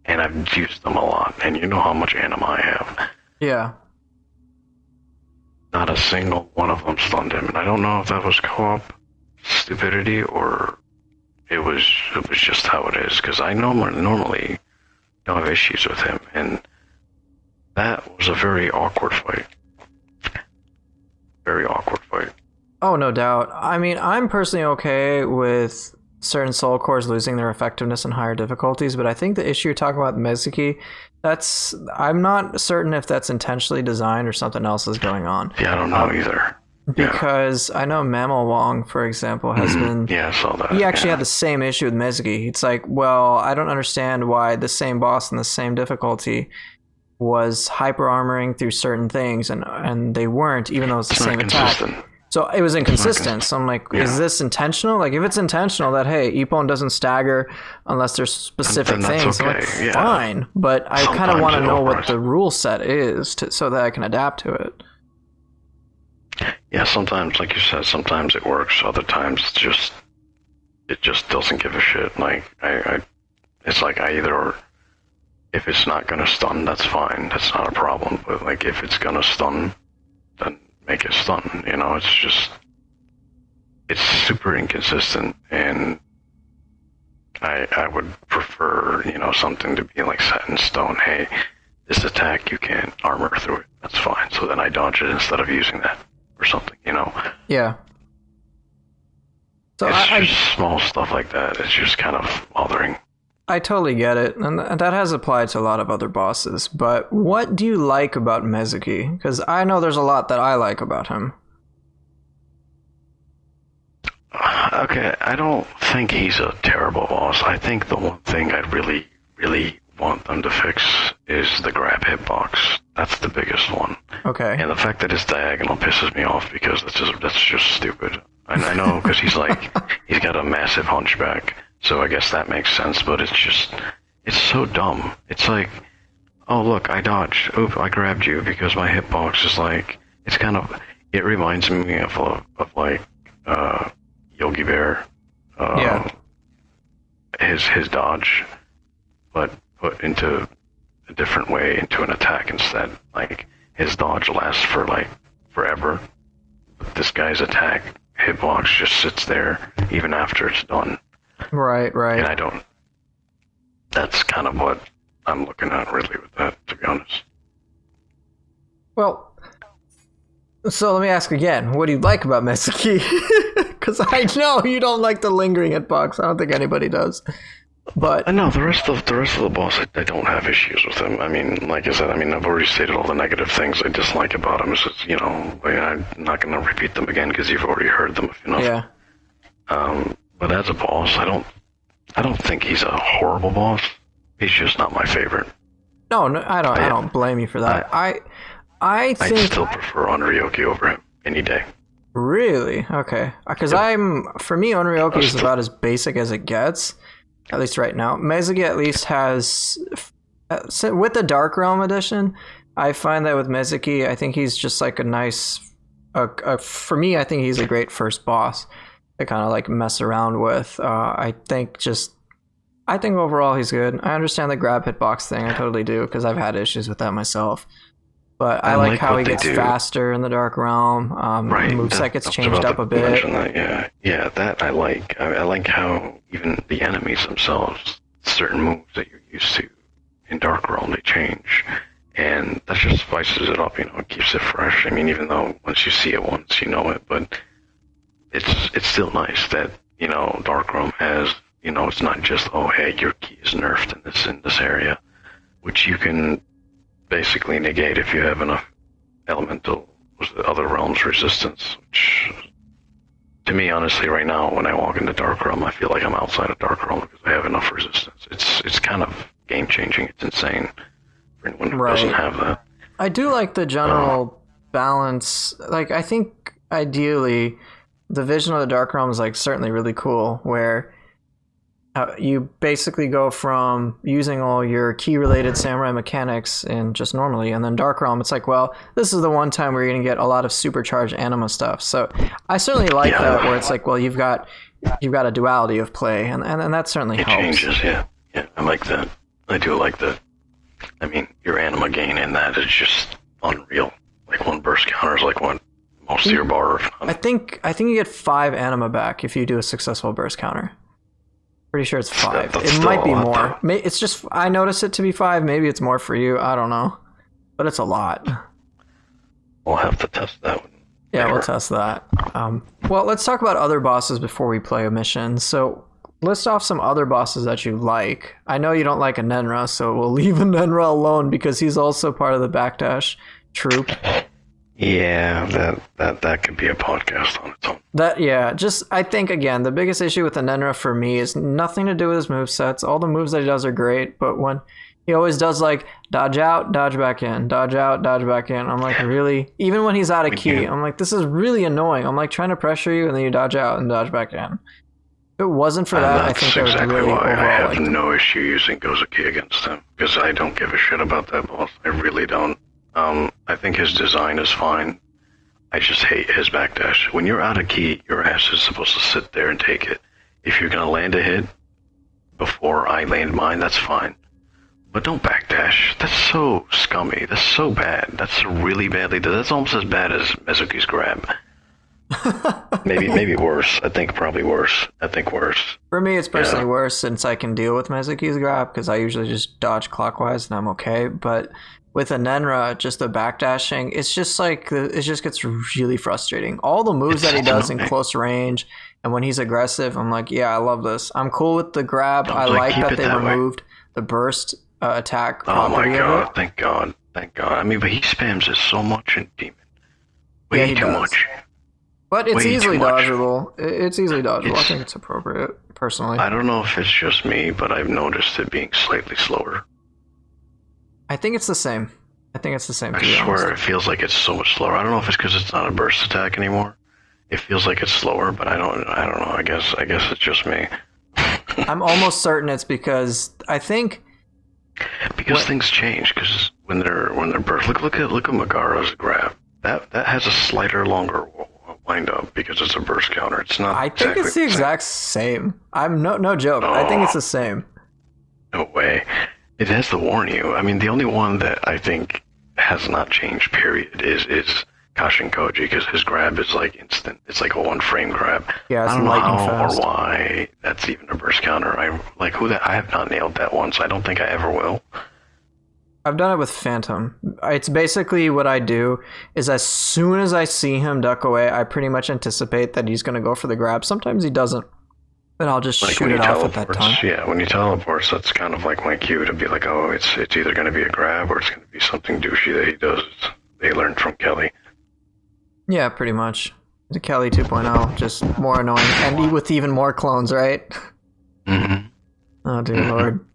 And I've used them a lot, and you know how much anima I have. Yeah. Not a single one of them stunned him, and I don't know if that was co-op stupidity or it was just how it is, because I normally don't have issues with him, and that was a very awkward fight. Very awkward fight. Oh, no doubt. I mean, I'm personally okay with certain soul cores losing their effectiveness in higher difficulties, but I think the issue you're talking about with Mezuki, I'm not certain if that's intentionally designed or something else is going on. Yeah, I don't know either. Because I know Mammal Wong, for example, has been... Yeah, I saw that. He actually had the same issue with Mezuki. It's like, well, I don't understand why the same boss in the same difficulty was hyper-armoring through certain things, and they weren't, even though it's the same attack. So it was inconsistent. So I'm like, is this intentional? Like, if it's intentional that, hey, Ippon doesn't stagger unless there's specific things, okay. I'm like, fine. But I kind of want to know what the rule set is so that I can adapt to it. Yeah, sometimes, like you said, sometimes it works. Other times, it just doesn't give a shit. Like, it's like I either, if it's not gonna stun, that's fine. That's not a problem. But like, if it's gonna stun, then make it stun. It's super inconsistent, and I would prefer, something to be like set in stone. Hey, this attack you can't armor through it. That's fine. So then I dodge it instead of using that. Or something, Yeah. So it's just small stuff like that. It's just kind of bothering. I totally get it, and that has applied to a lot of other bosses. But what do you like about Mezuki? Because I know there's a lot that I like about him. Okay, I don't think he's a terrible boss. I think the one thing I really, really want them to fix is the grab hitbox. That's the biggest one. Okay. And the fact that it's diagonal pisses me off, because that's just stupid. And I know, because he's got a massive hunchback, so I guess that makes sense, but it's so dumb. It's like, oh look, I dodged. Oop, I grabbed you, because my hitbox is like, it reminds me of like, Yogi Bear. His dodge, but put into a different way, into an attack instead. Like, his dodge lasts for like forever. But this guy's attack hitbox just sits there even after it's done. Right. And that's kind of what I'm looking at really with that, to be honest. Well, so let me ask again, what do you like about Mezuki? Because I know you don't like the lingering hitbox. I don't think anybody does. But I know the rest of the boss, I don't have issues with him. I mean, like I said, I've already stated all the negative things I dislike about him. It's just, I'm not going to repeat them again because you've already heard them enough. yeah. But as a boss, I don't think he's a horrible boss. He's just not my favorite. No, I don't blame you for that. I think I still prefer Onryoki over him any day. Really? Okay. Because for me, Onryoki is about as basic as it gets, at least right now. Mezuki at least has, with the Dark Realm edition, I find that with Mezuki, I think he's just like a nice, for me, I think he's a great first boss to kind of like mess around with. I think overall he's good. I understand the grab hitbox thing. I totally do, because I've had issues with that myself. But I like how he gets faster in the Dark Realm. Right. Moveset gets changed up a bit. Yeah, that I like. I like how even the enemies themselves, certain moves that you're used to in Dark Realm, they change. And that just spices it up, it keeps it fresh. I mean, even though once you see it once, you know it, but it's still nice that, Dark Realm has, it's not just, oh, hey, your key is nerfed in this area, which you can basically negate if you have enough elemental other realms resistance, which to me, honestly, right now when I walk into Dark Realm, I feel like I'm outside of Dark Realm because I have enough resistance. It's kind of game changing. It's insane for anyone who doesn't have that. I do like the general balance. Like, I think ideally the vision of the Dark Realm is like certainly really cool, where you basically go from using all your key-related samurai mechanics and just normally, and then Dark Realm, it's like, well, this is the one time where you're going to get a lot of supercharged anima stuff. So I certainly like that, where it's like, well, you've got a duality of play, and that certainly helps. It changes, yeah. I like that. I do like that. I mean, your anima gain in that is just unreal. Like, one burst counter is like what most of your bar. I think you get 5 anima back if you do a successful burst counter. Pretty sure it's 5. It might be more. It's just, I noticed it to be 5. Maybe it's more for you. I don't know. But it's a lot. We'll have to test that one. Yeah, we'll test that. Well, let's talk about other bosses before we play a mission. So, list off some other bosses that you like. I know you don't like a Nenra, so we'll leave a Nenra alone because he's also part of the backdash troop. Yeah, that could be a podcast on its own. I think, again, the biggest issue with the Nenra for me is nothing to do with his movesets. All the moves that he does are great, but when he always does like dodge out, dodge back in, dodge out, dodge back in, I'm like, really? Even when he's out of key, I'm like, this is really annoying. I'm like trying to pressure you and then you dodge out and dodge back in. If it wasn't for that, I think that's I would really why I have like no issue using Gozuki against him, because I don't give a shit about that boss. I really don't. I think his design is fine. I just hate his backdash. When you're out of key, your ass is supposed to sit there and take it. If you're going to land a hit before I land mine, that's fine. But don't backdash. That's so scummy. That's so bad. That's really badly done. That's almost as bad as Mezuki's grab. maybe worse. I think probably worse. worse. For me, it's personally worse since I can deal with Mezuki's grab because I usually just dodge clockwise and I'm okay. But with a Nenra, just the backdashing, it's just like, it just gets really frustrating. All the moves that he does in close range, and when he's aggressive, I'm like, yeah, I love this. I'm cool with the grab. I like that they removed the burst attack property. Oh my god, thank god. I mean, but he spams it so much in Demon. Way too much. But it's easily dodgeable. It's easily dodgeable. I think it's appropriate, personally. I don't know if it's just me, but I've noticed it being slightly slower. I think it's the same. I swear, it feels like it's so much slower. I don't know if it's because it's not a burst attack anymore. It feels like it's slower, but I don't know. I guess it's just me. I'm almost certain it's because things change. Because when they're burst, look at Megara's grab. That has a slighter, longer wind up because it's a burst counter. It's not. I think it's the exact same. I'm no joke. I think it's the same. No way. It has to warn you. I mean, the only one that I think has not changed, period, is Kashin Koji, because his grab is like instant. It's like a one-frame grab. Yeah, it's I don't know how fast. or why that's even a burst counter. I have not nailed that one, so I don't think I ever will. I've done it with Phantom. It's basically what I do is as soon as I see him duck away, I pretty much anticipate that he's going to go for the grab. Sometimes he doesn't. But I'll just Like shoot when he it off at that teleports, time. yeah, when he teleports, that's kind of like my cue to be like, oh, it's either going to be a grab or it's going to be something douchey that he does. They learned from Kelly. Yeah, pretty much. The Kelly 2.0, just more annoying, and with even more clones, right? Mm-hmm. Oh dear lord.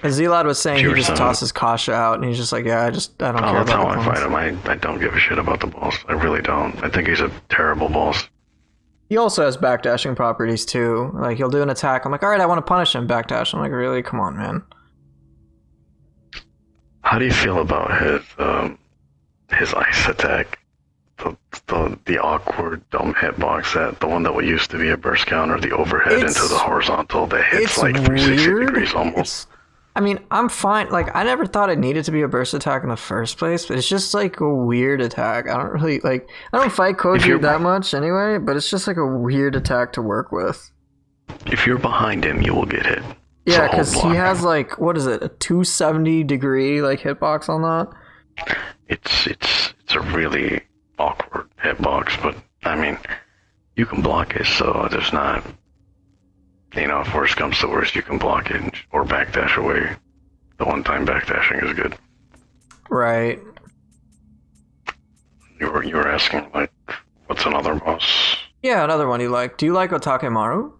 As Zelad was saying, he just tosses Kasha out, and he's just like, yeah, I don't care about that's how the I clones. fight him. I don't give a shit about the boss. I really don't. I think he's a terrible boss. He also has backdashing properties too. Like, he'll do an attack. I'm like, alright, I want to punish him. Backdash. I'm like, really? Come on, man. How do you feel about his ice attack? The awkward, dumb hitbox, the one that used to be a burst counter, the overhead into the horizontal that hits like 360 weird. degrees almost. I mean, I'm fine. Like, I never thought it needed to be a burst attack in the first place, but it's just like a weird attack. I don't really I don't fight Koji that much anyway, but it's just like a weird attack to work with. If you're behind him, you will get hit. Yeah, because he has like, what is it, a 270 degree like hitbox on that? It's a really awkward hitbox, but I mean, you can block it, so there's not. If worst comes to worst, you can block it or backdash away. The one-time backdashing is good. Right. You were asking, like, what's another boss? Yeah, another one you like. Do you like Otakemaru?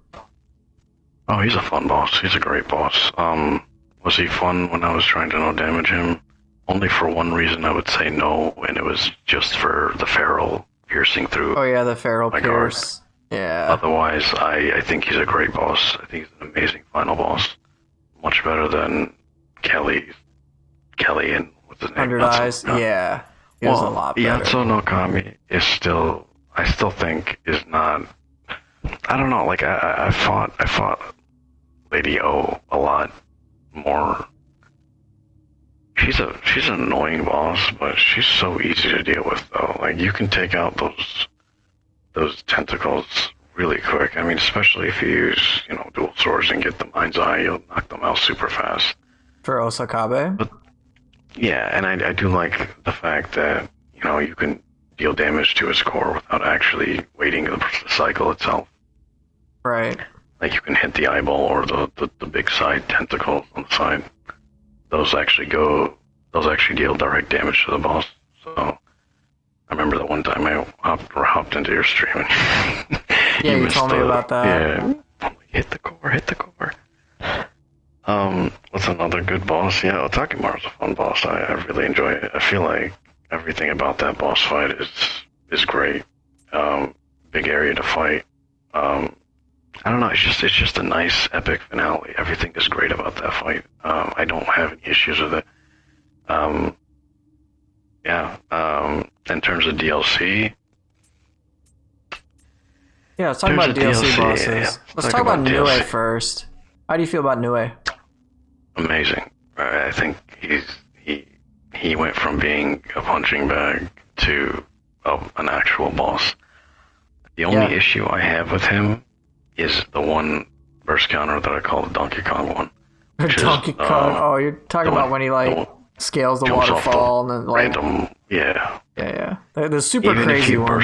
Oh, he's a fun boss. He's a great boss. Was he fun when I was trying to no damage him? Only for one reason I would say no, and it was just for the feral piercing through. Oh yeah, the feral pierce. Guard. Yeah. Otherwise, I think he's a great boss. I think he's an amazing final boss. Much better than Kelly and what's his name? 100 Eyes. Yeah. He was a lot better. Yatsu no Kami is still, I still think is not. I don't know. Like I fought Lady O a lot more. She's an annoying boss, but she's so easy to deal with though. Like you can take out those tentacles really quick. I mean, especially if you use, dual swords and get the mind's eye, you'll knock them out super fast. For Osakabe? But yeah, and I do like the fact that, you can deal damage to his core without actually waiting the cycle itself. Right. Like you can hit the eyeball or the big side tentacles on the side. Those actually deal direct damage to the boss. So I remember the one time I hopped into your stream and yeah, you told me about that. Yeah, hit the core. What's another good boss? Yeah, Otakemaru's a fun boss. I really enjoy it. I feel like everything about that boss fight is great. Big area to fight. I don't know. It's just a nice epic finale. Everything is great about that fight. I don't have any issues with it. In terms of DLC. Yeah, let's talk about DLC bosses. Yeah. Let's talk about Nioh first. How do you feel about Nioh? Amazing. I think he went from being a punching bag to an actual boss. The only issue I have with him is the one burst counter that I call the Donkey Kong one. Donkey Kong. Oh, you're talking about when he scales the waterfall and then random. Yeah. Yeah. The super crazy one.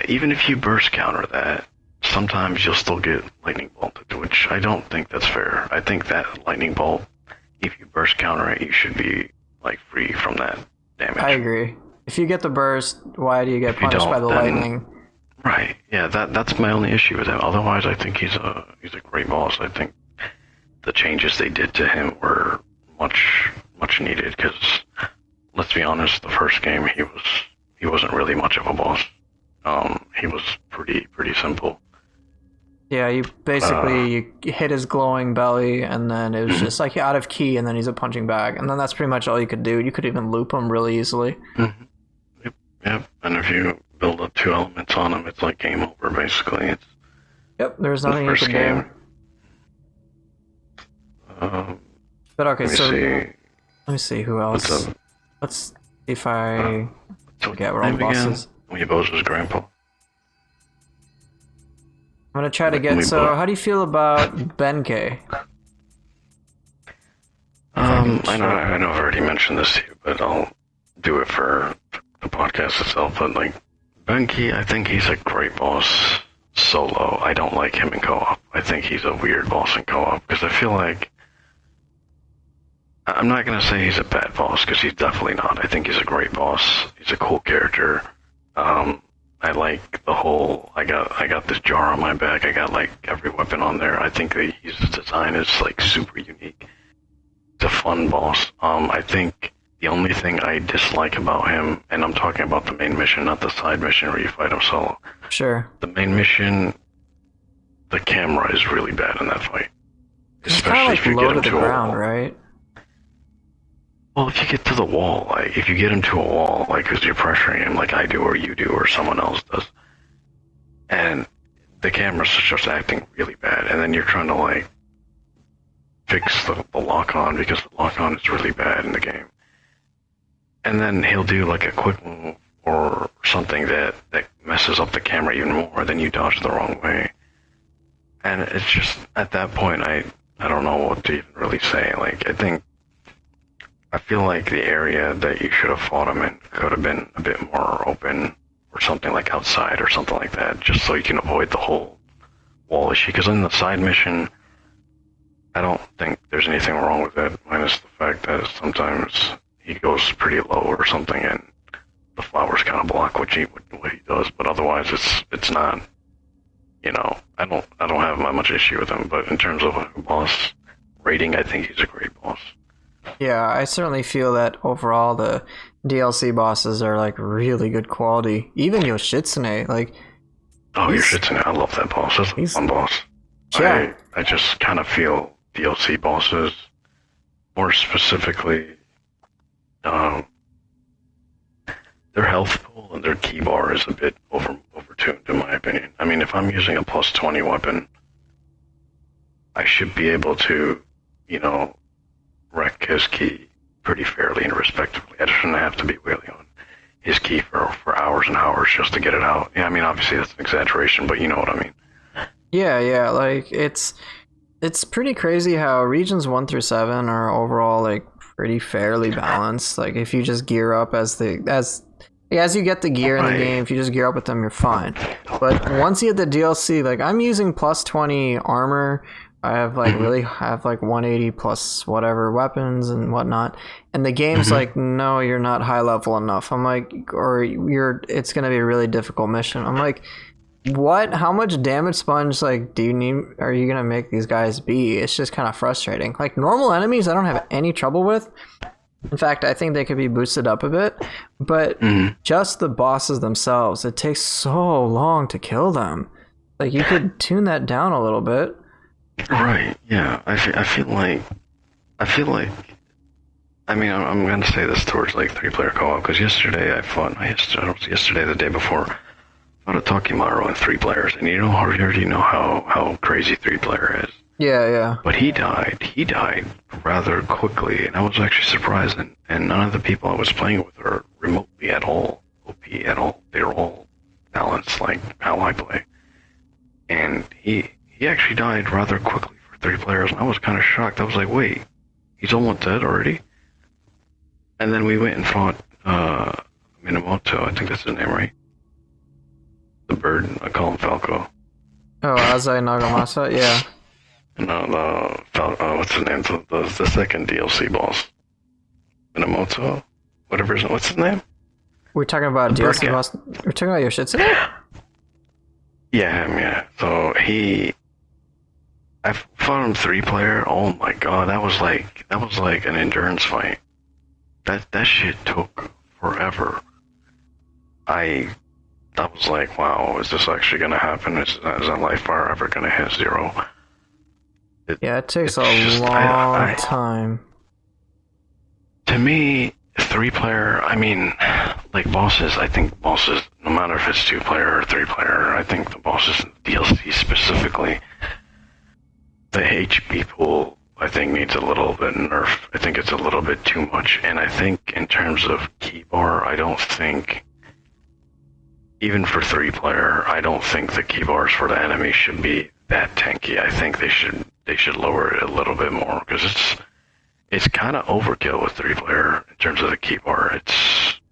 Even if you burst counter that, sometimes you'll still get lightning bolted, which I don't think that's fair. I think that lightning bolt, if you burst counter it, you should be free from that damage. I agree. If you get the burst, why do you get punished by the lightning? Right. Yeah, that's my only issue with him. Otherwise, I think he's a great boss. I think the changes they did to him were much needed because, let's be honest, the first game he wasn't really much of a boss. He was pretty simple. Yeah, you basically you hit his glowing belly, and then it was just out of key, and then he's a punching bag, and then that's pretty much all you could do. You could even loop him really easily. Mm-hmm. Yep. And if you build up 2 elements on him, it's like game over basically. There's nothing you can do. But okay, let me see who else. Let's see if I forget what all the bosses. Weebo's grandpa. I'm gonna try to get. So, how do you feel about Benkei? I know I've already mentioned this to you, but I'll do it for the podcast itself. But Benkei, I think he's a great boss. solo. I don't like him in co-op. I think he's a weird boss in co-op because I feel like I'm not gonna say he's a bad boss because he's definitely not. I think he's a great boss. He's a cool character. I like the whole. I got this jar on my back. I got like every weapon on there. I think that his design is like super unique. It's a fun boss. I think the only thing I dislike about him, and I'm talking about the main mission, not the side mission where you fight him solo. Sure. The main mission, the camera is really bad in that fight. It's kind of like if you low get to him the to a ground, wall. right? Well, if you get to the wall, like if you get him to a wall, like because you're pressuring him, like I do or you do or someone else does, and the camera's just acting really bad, and then you're trying to like fix the lock on because the lock on is really bad in the game, and then he'll do like a quick move or something that messes up the camera even more, then you dodge the wrong way, and it's just at that point I don't know what to even really say. Like I feel like the area that you should have fought him in could have been a bit more open or something like outside or something like that, just so you can avoid the whole wall issue. Because in the side mission, I don't think there's anything wrong with it, minus the fact that sometimes he goes pretty low or something and the flowers kind of block what he does, but otherwise it's not, I don't have much issue with him, but in terms of a boss rating, I think he's a great boss. Yeah, I certainly feel that overall the DLC bosses are like really good quality. Even Yoshitsune, like Yoshitsune, I love that boss. That's a fun boss. Yeah. I just kind of feel DLC bosses, more specifically, their health pool and their key bar is a bit overtuned in my opinion. I mean, if I'm using a plus 20 weapon, I should be able to, wreck his key pretty fairly and respectively. I shouldn't have to be wheeling on his key for hours and hours just to get it out. Yeah, I mean, obviously that's an exaggeration, but you know what I mean. Yeah, like it's pretty crazy how regions 1 through 7 are overall like pretty fairly balanced. Like if you just gear up as you get the gear in the game, if you just gear up with them, you're fine. But once you get the DLC, like I'm using plus 20 armor. I have like 180 plus whatever weapons and whatnot, and the game's like, no, you're not high level enough. I'm like, it's gonna be a really difficult mission. I'm like, what? How much damage sponge like do you need? Are you gonna make these guys be? It's just kind of frustrating. Like normal enemies, I don't have any trouble with. In fact, I think they could be boosted up a bit, but just the bosses themselves, it takes so long to kill them. Like you could tune that down a little bit. Right. Yeah. I feel like. I mean, I'm gonna say this towards like 3-player co-op because yesterday, the day before, I fought Otakemaru in 3 players, and you already know how crazy 3-player is. Yeah. But he died rather quickly, and I was actually surprised. And none of the people I was playing with were remotely at all OP at all. They were all balanced like how I play, and he actually died rather quickly for 3 players, and I was kind of shocked. I was like, wait, he's almost dead already? And then we went and fought Minamoto, I think that's his name, right? The bird, I call him Falco. Oh, Azai Nagamasa, yeah. No, what's his name? The second DLC boss. Minamoto? What's his name? We're talking about DLC boss. We're talking about Yoshitsune? Yeah, him, yeah. So I fought him 3-player. Oh my god, that was like an endurance fight. That shit took forever. I was like, wow, is this actually gonna happen? Is that life bar ever gonna hit 0? It takes a long time. To me, 3-player, I mean, like bosses, I think bosses, no matter if it's 2-player or 3-player, I think the bosses in the DLC specifically, the HP pool, I think needs a little bit nerf. I think it's a little bit too much, and I think in terms of key bar, I don't think, even for 3-player, I don't think the key bars for the enemy should be that tanky. I think they should lower it a little bit more, because it's kind of overkill with 3-player in terms of the key bar.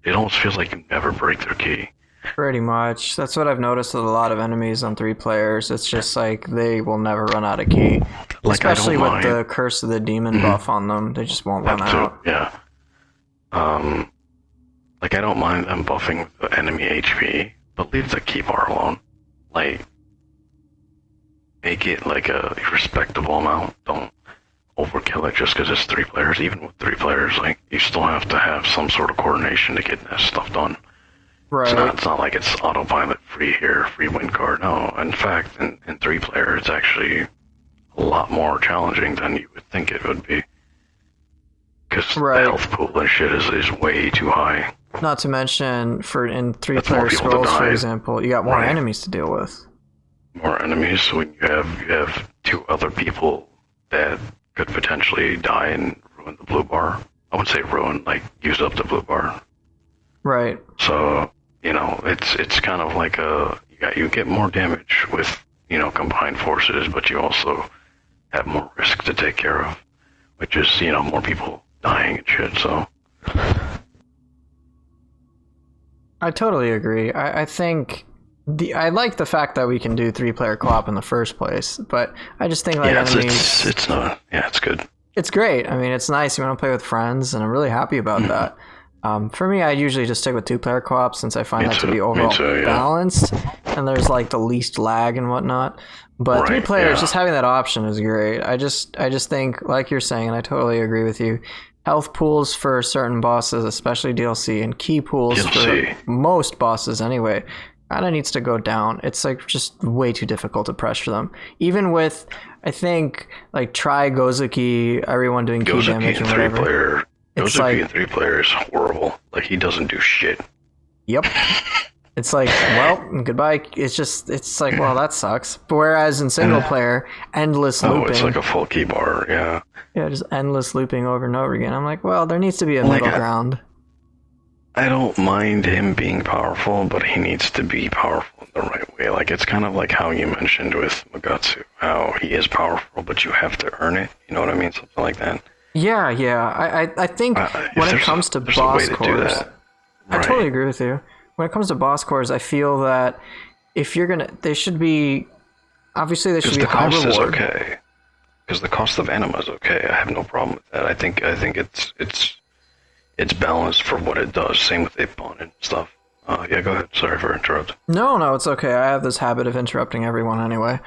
It almost feels like you never break their key. Pretty much. That's what I've noticed with a lot of enemies on 3 players. It's just like they will never run out of ki. Like, Especially I don't with mind. the Curse of the Demon buff on them. They just won't run Have to, out. yeah. Like, I don't mind them buffing the enemy HP, but leave the ki bar alone. Like, make it like a respectable amount. Don't overkill it just because it's 3 players. Even with 3 players, like, you still have to have some sort of coordination to get that stuff done. Right. It's not like it's autopilot free here, free win card. No, in fact, in 3 player, it's actually a lot more challenging than you would think it would be. Because the health pool and shit is way too high. Not to mention, in That's more 3-player people to scrolls, for die. example, you got more enemies to deal with. More enemies, so when you have 2 other people that could potentially die and ruin the blue bar. I wouldn't say ruin, like use up the blue bar. Right. So, it's kind of like you get more damage with, combined forces, but you also have more risk to take care of, which is, more people dying and shit, so. I totally agree. I think I like the fact that we can do 3-player co-op in the first place, but I just think like enemies. It's good. It's great. I mean, it's nice. You want to play with friends, and I'm really happy about that. For me, I usually just stick with 2-player co-op since I find to be overall balanced, and there's like the least lag and whatnot. But 3 players, just having that option is great. I just think, like you're saying, and I totally agree with you, health pools for certain bosses, especially DLC, and ki pools for most bosses anyway, kind of needs to go down. It's like just way too difficult to pressure them. Even with, I think, like try Mezuki, everyone doing ki damage and whatever. 3-player. Mezuki in 3-player is horrible. Like, he doesn't do shit. Yep. It's like, well, goodbye. It's like, well, that sucks. But whereas in single player, endless looping. Oh, it's like a full ki bar, yeah. Yeah, just endless looping over and over again. I'm like, well, there needs to be a middle ground. I don't mind him being powerful, but he needs to be powerful in the right way. Like, it's kind of like how you mentioned with Magatsu, how he is powerful, but you have to earn it. You know what I mean? Something like that. Yeah. I think when it comes to boss cores, I totally agree with you. When it comes to boss cores, I feel that if you're gonna, they should be, obviously they should be high reward. Because the cost is okay. Because the cost of anima is okay. I have no problem with that. I think it's balanced for what it does. Same with Ipon and stuff. Yeah, go ahead. Sorry for interrupting. No, it's okay. I have this habit of interrupting everyone anyway.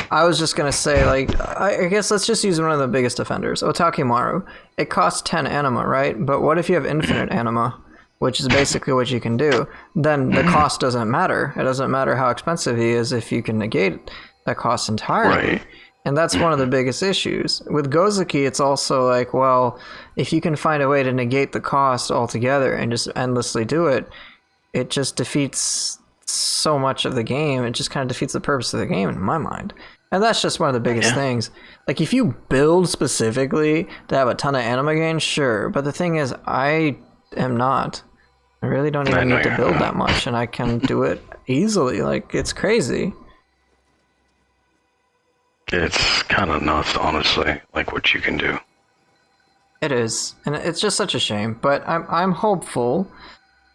I was just gonna say, like, I guess let's just use one of the biggest offenders, Otakemaru. It costs 10 anima, right? But what if you have infinite anima, which is basically what you can do? Then the cost doesn't matter. It doesn't matter how expensive he is if you can negate that cost entirely. Right. And that's one of the biggest issues. With Mezuki, it's also like, well, if you can find a way to negate the cost altogether and just endlessly do it, it just defeats so much of the game. It just kind of defeats the purpose of the game in my mind. And that's just one of the biggest things. Like, if you build specifically to have a ton of anima gain, sure. But the thing is, I am not. I really don't even need to build that much, and I can do it easily. Like, it's crazy. It's kind of nuts, honestly, like what you can do. It is, and it's just such a shame. But I'm hopeful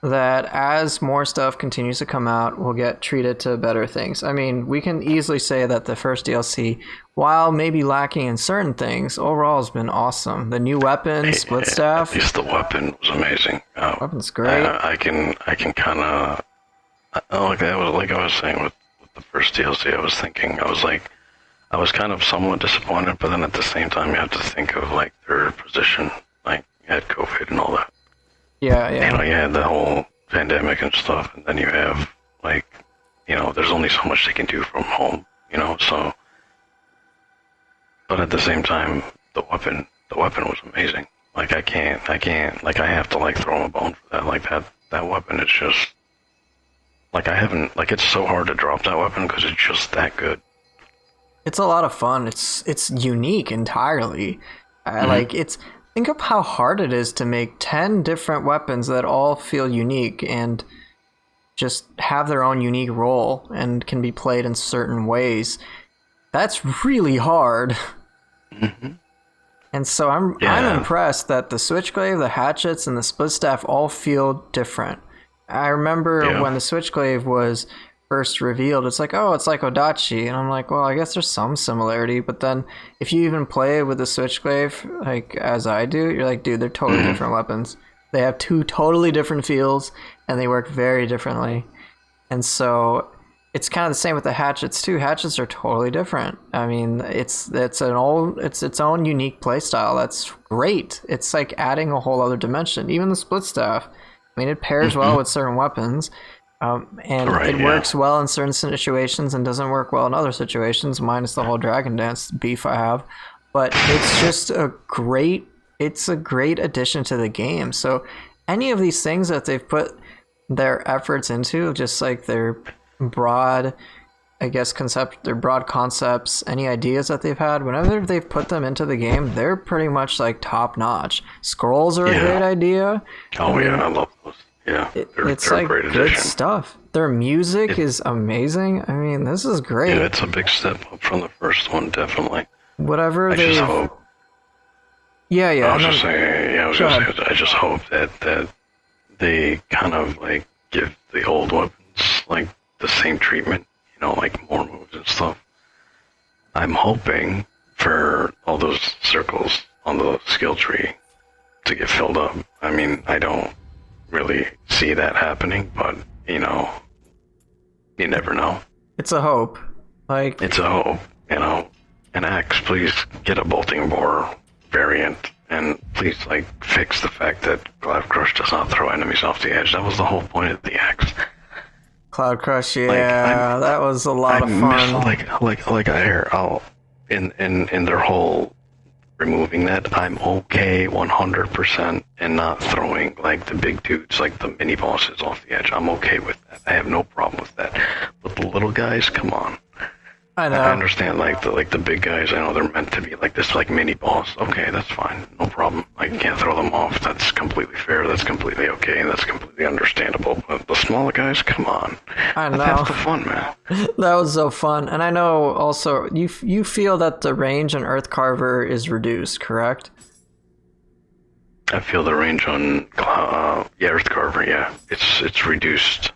that as more stuff continues to come out, we'll get treated to better things. I mean, we can easily say that the first DLC, while maybe lacking in certain things, overall has been awesome. The new weapon, split staff. At least the weapon was amazing. Weapon's great. I can kind of, like I was saying with the first DLC. I was kind of somewhat disappointed, but then at the same time, you have to think of like their position, like you had COVID and all that. Yeah. You had the whole pandemic and stuff, and then you have like, there's only so much they can do from home, so. But at the same time, the weapon was amazing. Like I can't, like I have to like throw him a bone for that. Like that weapon is just, like it's so hard to drop that weapon because it's just that good. It's a lot of fun. It's unique entirely. Think of how hard it is to make 10 different weapons that all feel unique and just have their own unique role and can be played in certain ways. That's really hard. Mm-hmm. And so I'm impressed that the Switchglaive, the hatchets, and the split staff all feel different. I remember Yeah. when the Switchglaive was first revealed, it's like, oh, it's like Odachi. And I'm like, well, I guess there's some similarity. But then if you even play with the Switchglaive, like as I do, you're like, dude, they're totally different weapons. They have two totally different feels, and they work very differently. And so it's kind of the same with the hatchets too. Hatchets are totally different. I mean, it's its own unique playstyle. That's great. It's like adding a whole other dimension. Even the split staff. I mean, it pairs well with certain weapons, and it works well in certain situations and doesn't work well in other situations, minus the whole Dragon Dance beef I have. But it's just a great addition to the game. So any of these things that they've put their efforts into, just like their broad, I guess, their broad concepts, any ideas that they've had, whenever they've put them into the game, they're pretty much like top notch. Scrolls are a great idea. Oh, I love those. Yeah, it's they're like a great good addition. stuff. Their music is amazing. I mean, this is great. Yeah, it's a big step up from the first one, definitely. Whatever I just hope. Yeah. I was just saying. Yeah, I was gonna say. I just hope that they kind of like give the old weapons like the same treatment. You know, like more moves and stuff. I'm hoping for all those circles on the skill tree to get filled up. I mean, I don't really see that happening, but you know, you never know. It's a hope. Like, it's a hope, you know. And Axe, please get a bolting bore variant, and please like fix the fact that Cloud Crush does not throw enemies off the edge. That was the whole point of the Axe. Cloud Crush, that was a lot of fun. I'll in their whole removing that, I'm okay 100% and not throwing like the big dudes, like the mini bosses off the edge. I'm okay with that. I have no problem with that. But the little guys, come on. I know. I understand like the big guys. I know they're meant to be like this like mini boss. Okay, that's fine. No problem. I can't throw them off. That's completely fair. That's completely okay. That's completely understandable. But the smaller guys, come on. I know. That's the fun, man. That was so fun. And I know also you feel that the range on Earth Carver is reduced, correct? I feel the range on Earth Carver. Yeah, it's reduced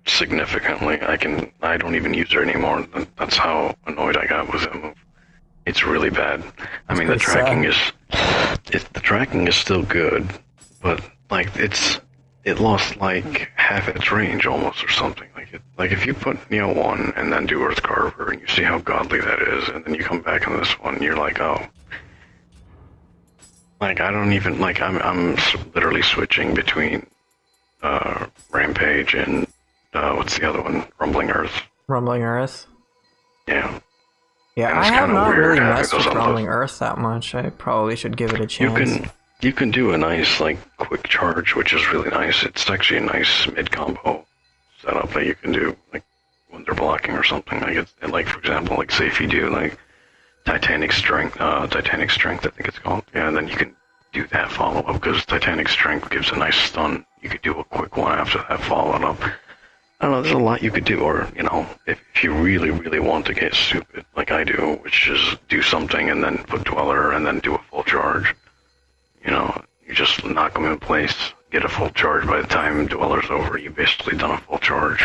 significantly. I don't even use her anymore. That's how annoyed I got with that move. It's really bad. I mean, the tracking is still good, but like it lost like half its range almost or something. Like if you put Nioh 1 and then do Earth Carver and you see how godly that is, and then you come back on this one, you're like, oh. Like I don't even like I'm literally switching between Rampage and what's the other one? Rumbling Earth. Rumbling Earth? Yeah. Yeah, I have not really messed with Rumbling Earth that much. I probably should give it a chance. You can do a nice, like, quick charge, which is really nice. It's actually a nice mid-combo setup that you can do, like, when they're blocking or something. Like, for example, like, say if you do, like, Titanic Strength, I think it's called. Yeah, and then you can do that follow-up, because Titanic Strength gives a nice stun. You could do a quick one after that follow-up. I don't know, there's a lot you could do, or, you know, if you really, really want to get stupid, like I do, which is do something and then put Dweller and then do a full charge. You know, you just knock them in place, get a full charge. By the time Dweller's over, you've basically done a full charge.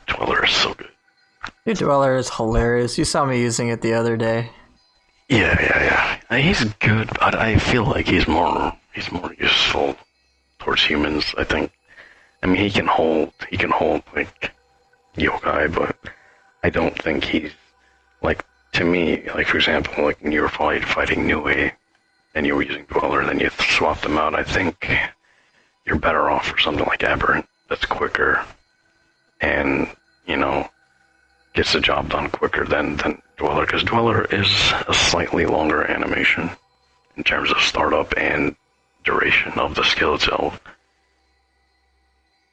Dweller is so good. Your Dweller is hilarious. You saw me using it the other day. Yeah. He's good, but I feel like he's more useful towards humans, I think. I mean, he can hold like yokai, but I don't think he's like, to me, like for example, like when you were fighting Nioh and you were using Dweller, then you swap them out. I think you're better off for something like Aberrant that's quicker and, you know, gets the job done quicker than Dweller, because Dweller is a slightly longer animation in terms of startup and duration of the skill itself.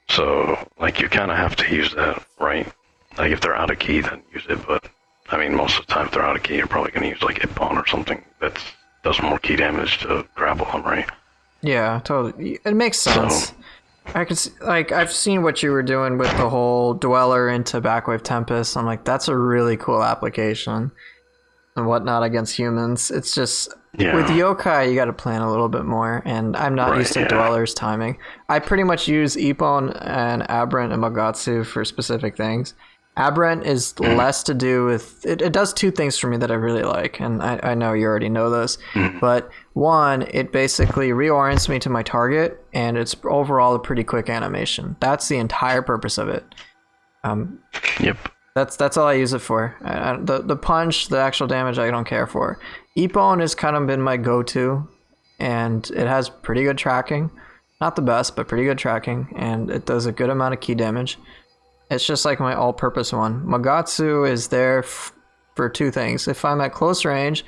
So, like, you kind of have to use that, right? Like, if they're out of key, then use it, but, I mean, most of the time if they're out of key, you're probably going to use, like, Ippon or something that does more key damage to grapple them, right? Yeah, totally. It makes sense. So, I could see, like, I've seen what you were doing with the whole Dweller into Backwave Tempest. I'm like, that's a really cool application. and whatnot against humans. It's just Yeah. with yokai, you got to plan a little bit more, and I'm not used to dwellers timing. I pretty much use Ippon and Aberrant and Magatsu for specific things. Aberrant is less to do with it does two things for me that I really like, and I know you already know this, but one, it basically reorients me to my target, and it's overall a pretty quick animation. That's the entire purpose of it. Yep. That's all I use it for. The punch, the actual damage, I don't care for. Ippon has kind of been my go-to, and it has pretty good tracking. Not the best, but pretty good tracking, and it does a good amount of key damage. It's just like my all-purpose one. Magatsu is there for two things. If I'm at close range,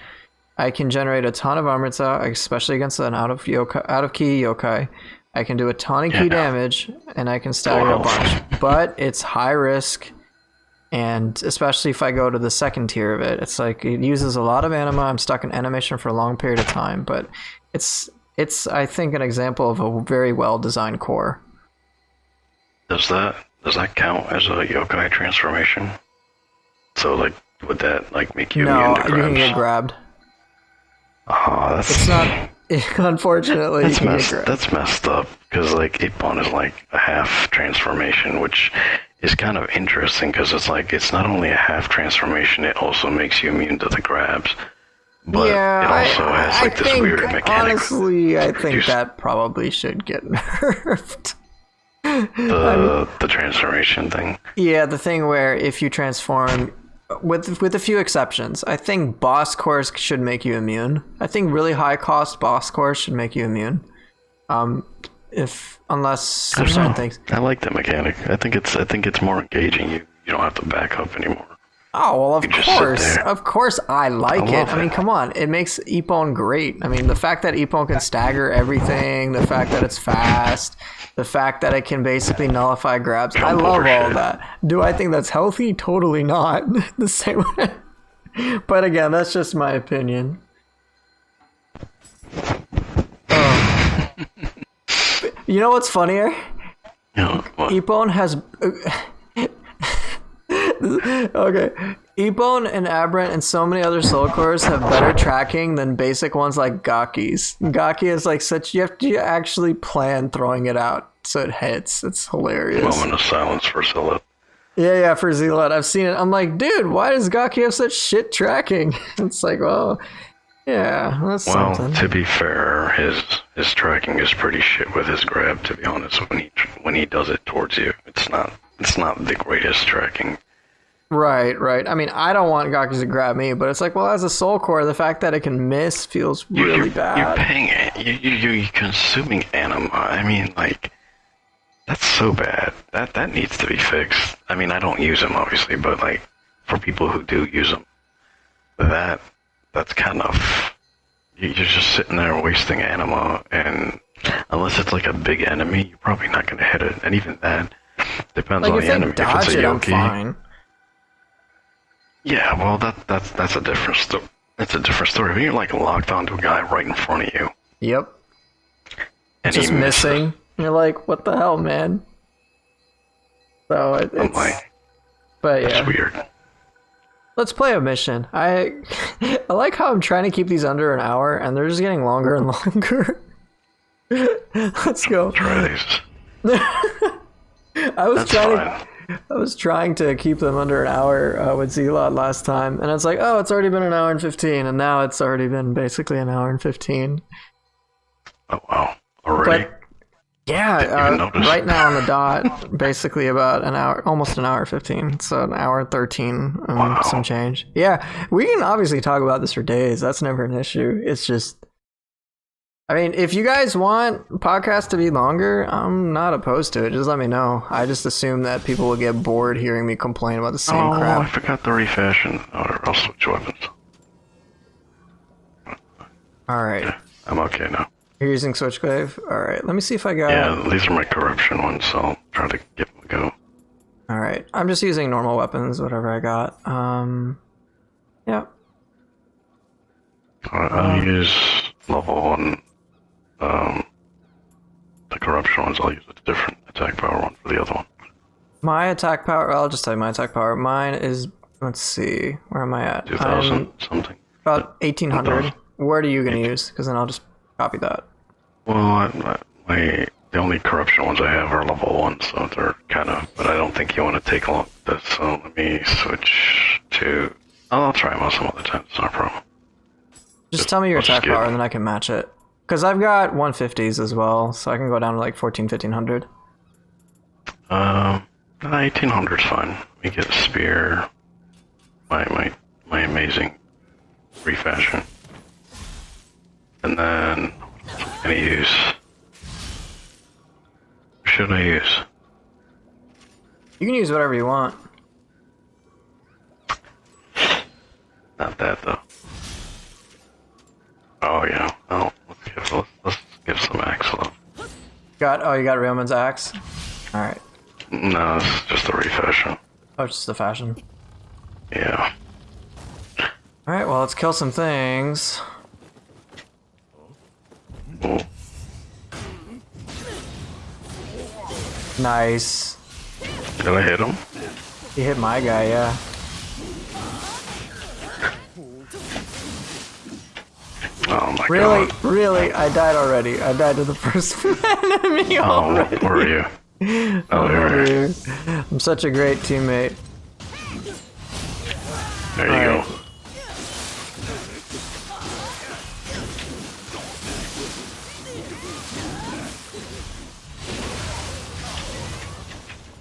I can generate a ton of Amritza, especially against an out of key yokai. I can do a ton of key damage, and I can stagger a bunch. But it's high risk, and especially if I go to the second tier of it, it's like it uses a lot of anima. I'm stuck in animation for a long period of time, but it's I think an example of a very well-designed core. Does that count as a yokai transformation? So, like, would that, like, make you immune to grabs? No, you can get grabbed. Oh, that's... It's not... Unfortunately, that's messed up, because, like, Ippon is, like, a half transformation, which is kind of interesting, because it's, like, it's not only a half transformation, it also makes you immune to the grabs. But yeah, it also has, like, this weird mechanic. Honestly, I think that probably should get nerfed. The transformation thing. Yeah, the thing where if you transform, with a few exceptions, I think boss cores should make you immune. I think really high cost boss cores should make you immune. Unless there's certain things. I like that mechanic. I think it's more engaging. You don't have to back up anymore. Oh, well, of course I like it. I mean, come on. It makes Ippon great. I mean, the fact that Ippon can stagger everything, the fact that it's fast, the fact that it can basically nullify grabs. I love all of that. Do I think that's healthy? Totally not. The same way. But again, that's just my opinion. You know what's funnier? No, what? Ippon has... Okay, Ippon and Aberrant and so many other soul cores have better tracking than basic ones like Gaki's. Gaki is like such, you have to actually plan throwing it out so it hits. It's hilarious. Moment of silence for Zealot. Yeah, for Zealot. I've seen it. I'm like, dude, why does Gaki have such shit tracking? It's like, well, yeah, that's something. Well, to be fair, his tracking is pretty shit with his grab, to be honest. When he does it towards you, it's not the greatest tracking. Right. I mean, I don't want Gaku to grab me, but it's like, well, as a soul core, the fact that it can miss feels really bad. You're paying it. You're consuming anima. I mean, like, that's so bad. That needs to be fixed. I mean, I don't use them, obviously, but, like, for people who do use them, that's kind of... You're just sitting there wasting anima, and unless it's, like, a big enemy, you're probably not going to hit it. And even that depends on the enemy. If it's a Yoki, I'm fine. Yeah, well, that's a different story. That's a different story. When you're like locked onto a guy right in front of you. Yep. And just missing. You're like, what the hell, man? So it's. But yeah. That's weird. Let's play a mission. I like how I'm trying to keep these under an hour, and they're just getting longer and longer. Let's go. Try these. I was trying to keep them under an hour with Zealot last time, and it's like, oh, it's already been an hour and 15, and now it's already been basically an hour and 15. Oh, wow. Already? But, yeah, right now on the dot, basically about an hour, almost an hour 15, so an hour 13 and some change. Yeah, we can obviously talk about this for days. That's never an issue. It's just... I mean, if you guys want podcasts to be longer, I'm not opposed to it. Just let me know. I just assume that people will get bored hearing me complain about the same crap. Oh, I forgot the refashion. Or I'll switch weapons. Alright. Yeah, I'm okay now. You're using Switchglaive? Alright, let me see if I got... Yeah, these are my corruption ones, so I'll try to give them a go. Alright, I'm just using normal weapons, whatever I got. Yeah. I'll use level 1. The corruption ones, I'll use a different attack power one for the other one. My attack power, I'll just tell you my attack power. Mine is Let's see. Where am I at? 2,000 something. About 1,800. What are you gonna use? Because then I'll just copy that. Well, the only corruption ones I have are level 1, so they're kind of. But I don't think you want to take a look at this. So let me switch to. I'll try them out some other time. It's not a problem. Just tell me your I'll just attack power, and then I can match it. Because I've got 150s as well, so I can go down to like 1,500. 1,800's fine. Let me get a spear. My amazing refashion. And then what can I use? What should I use? You can use whatever you want. Not that though. Oh yeah. Oh, let's give some axe love. You got Ryomen's axe? Alright. No, it's just a refashion. Oh, it's just a fashion. Yeah. Alright, well, let's kill some things. Ooh. Nice. Did I hit him? You hit my guy, yeah. Oh my Really? god. Really? I died already. I died to the first enemy already. Oh, where are you? Oh, here. I'm such a great teammate. There you Alright. go.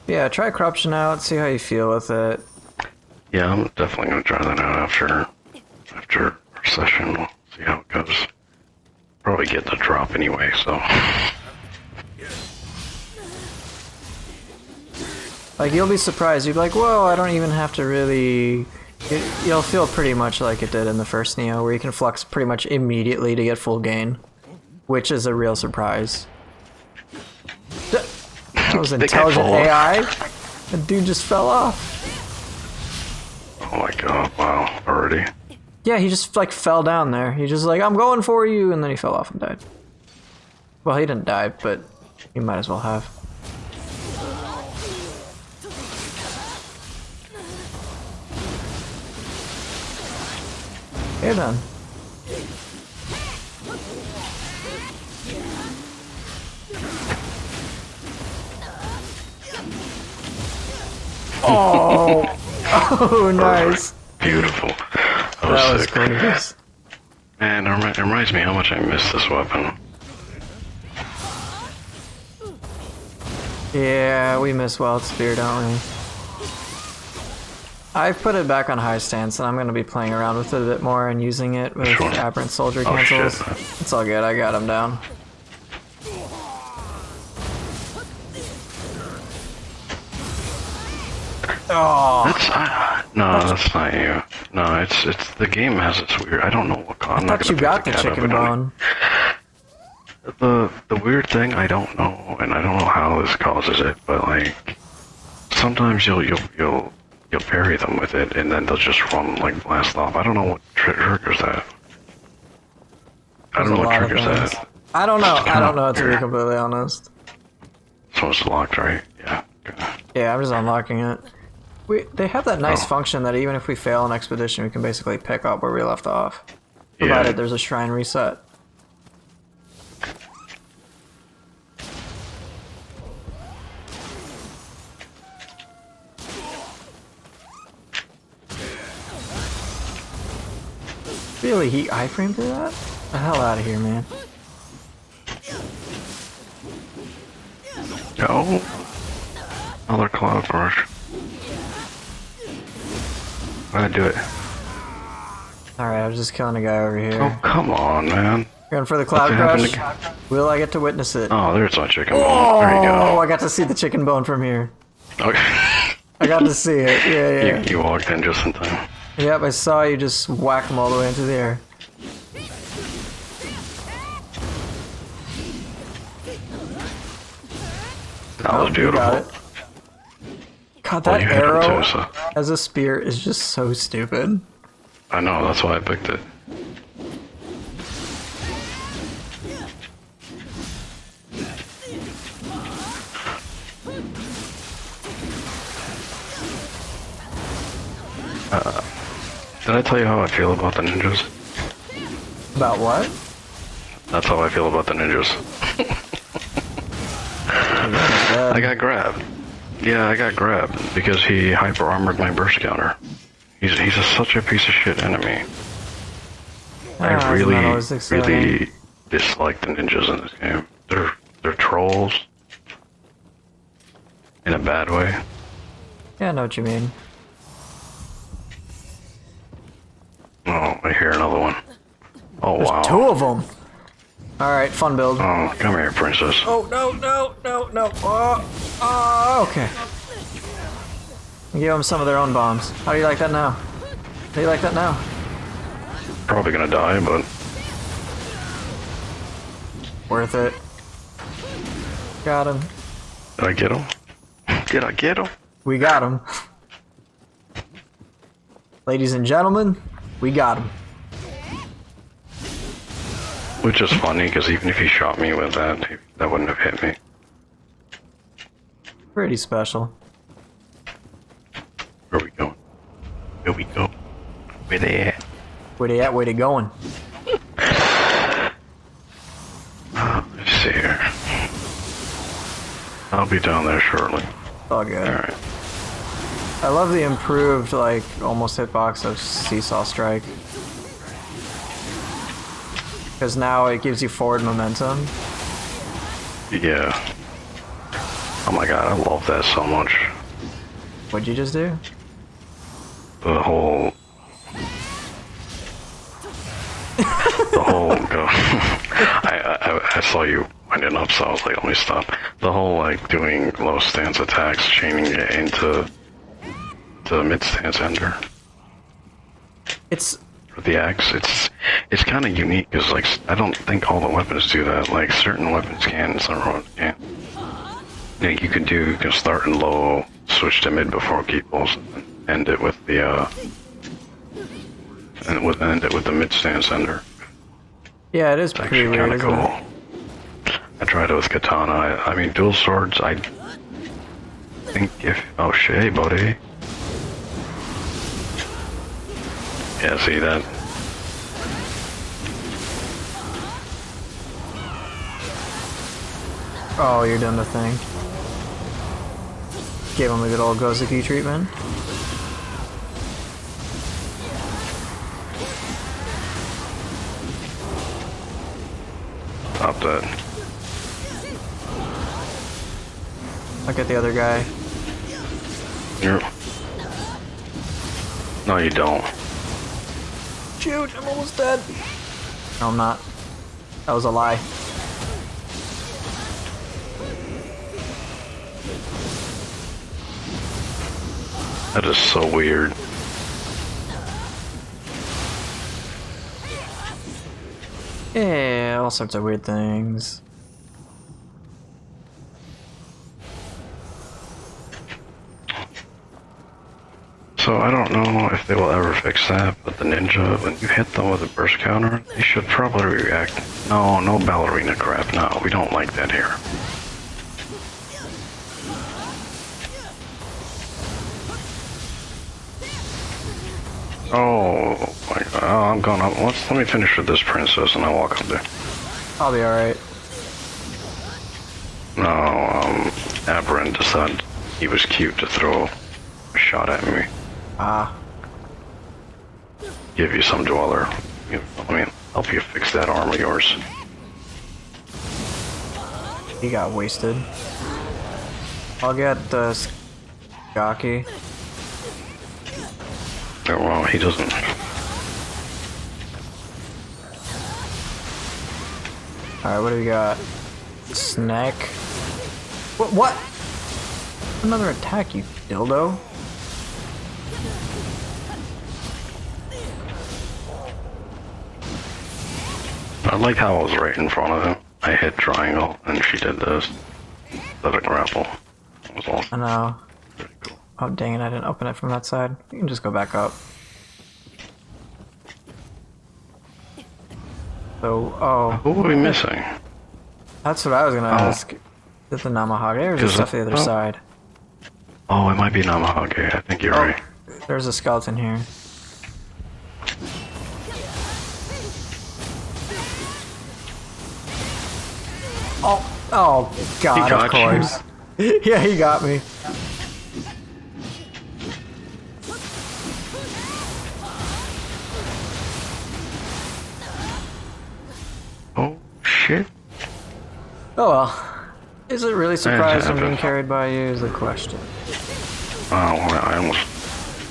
Yeah, try corruption out, see how you feel with it. Yeah, I'm definitely gonna try that out after our session. We'll see how it goes. Probably get the drop anyway, so. Like, you'll be surprised. You'll be like, whoa, I don't even have to really... You'll feel pretty much like it did in the first Nioh, where you can flux pretty much immediately to get full gain. Which is a real surprise. That was intelligent AI? The dude just fell off. Oh my god, wow, already? Yeah, he just, like, fell down there. He just like, I'm going for you, and then he fell off and died. Well, he didn't die, but he might as well have. You're done. Oh, oh, nice. Beautiful. That was sick. gorgeous. Man, it reminds me how much I miss this weapon. Yeah, we miss Wild Spear, don't we? I've put it back on high stance, and I'm going to be playing around with it a bit more and using it with Sure. Aberrant Soldier Oh, cancels. shit. It's all good, I got him down. Oh, That's not you. No, it's the game has its weird. I don't know what. I'm I not thought you gonna got pick the cat up, chicken I don't- bone. The weird thing, I don't know, and I don't know how this causes it, but like sometimes you'll parry them with it, and then they'll just run like blast off. I don't know what triggers that. I don't know what triggers that. I don't know. I don't know, to be Weird. completely honest. So it's locked, right? Yeah. Okay. Yeah, I'm just unlocking it. They have that nice Oh. function that even if we fail an expedition, we can basically pick up where we left off. Yeah. Provided there's a shrine reset. Really, he iframed through that? The hell out of here, man. Oh. Another cloud rush. Gotta do it. Alright, I was just killing a guy over here. Oh, come on, man. Going for the cloud Nothing crush? happened Will I get to witness it? Oh, there's my chicken bone. There you Oh, go. I got to see the chicken bone from here. Okay. I got to see it. Yeah, yeah. You walked in just in time. Yep, I saw you just whack him all the way into the air. That Oh, was you beautiful. got it. God, Well, that you hit him arrow too, so as a spear is just so stupid. I know, that's why I picked it. I tell you how I feel about the ninjas? About what? That's how I feel about the ninjas. I got grabbed. Yeah, I got grabbed because he hyper armored my burst counter. He's such a piece of shit enemy. I really dislike the ninjas in this game. They're trolls. In a bad way. Yeah, I know what you mean. Oh, I hear another one. Oh, There's wow. 2 of them. Alright, fun build. Oh, come here, princess. Oh, no. Okay. Give them some of their own bombs. How do you like that now? How do you like that now? Probably gonna die, but... Worth it. Got him. Did I get him? Did I get him? We got him. Ladies and gentlemen, we got him. Which is funny, because even if he shot me with that, that wouldn't have hit me. Pretty special. Where we going? Where we go? Where they at? Where they at? Where they going? Let's see here. I'll be down there shortly. All good. Alright. I love the improved, like, almost hitbox of Seesaw Strike. Because now it gives you forward momentum. Yeah. Oh my god, I love that so much. What'd you just do? The whole... the whole... I saw you winding up, so I was like, let me stop. The whole, like, doing low stance attacks, chaining it into the mid stance ender. It's... For the axe, it's kind of unique, because, like, I don't think all the weapons do that. Like, certain weapons can, and some weapons can't. Yeah, you can start in low, switch to mid before keyballs, and end it with the, end it with the mid stance ender. Yeah, it is It's pretty actually weird, kind of isn't cool. it? I tried it with katana. I mean, dual swords, I think if... Oh, shit, hey, buddy. Yeah, see that? Oh, you're doing the thing. Gave him a good old Gozuki treatment. Stop that. Look at the other guy. You're... No, you don't. Shoot, I'm almost dead. No, I'm not. That was a lie. That is so weird. Yeah, all sorts of weird things. So I don't know if they will ever fix that, but the ninja, when you hit them with a burst counter, they should probably react. No, no ballerina crap. No, we don't like that here. Oh my god, oh, I'm going up. Let me finish with this princess and I'll walk up there. I'll be alright. No, Aberrant decided he was cute to throw a shot at me. Ah. Give you some dweller. Let me help you fix that arm of yours. He got wasted. I'll get the Gaki. Oh, well, he doesn't. Alright, what do we got? Snack. What? Another attack, you dildo. I like how I was right in front of him. I hit triangle, and she did this. Let it grapple. That was awesome. I know. Pretty cool. Oh, dang it, I didn't open it from that side. You can just go back up. So, oh. Who are we missing? That's what I was gonna ask. Is it the Namahage, or is it stuff the other side? Oh, it might be Namahage. I think you're right. There's a skeleton here. Oh, God, He got of course. Yeah, he got me. Oh, shit. Oh well. Is it really surprised I'm being happened. carried by you is the question. I almost...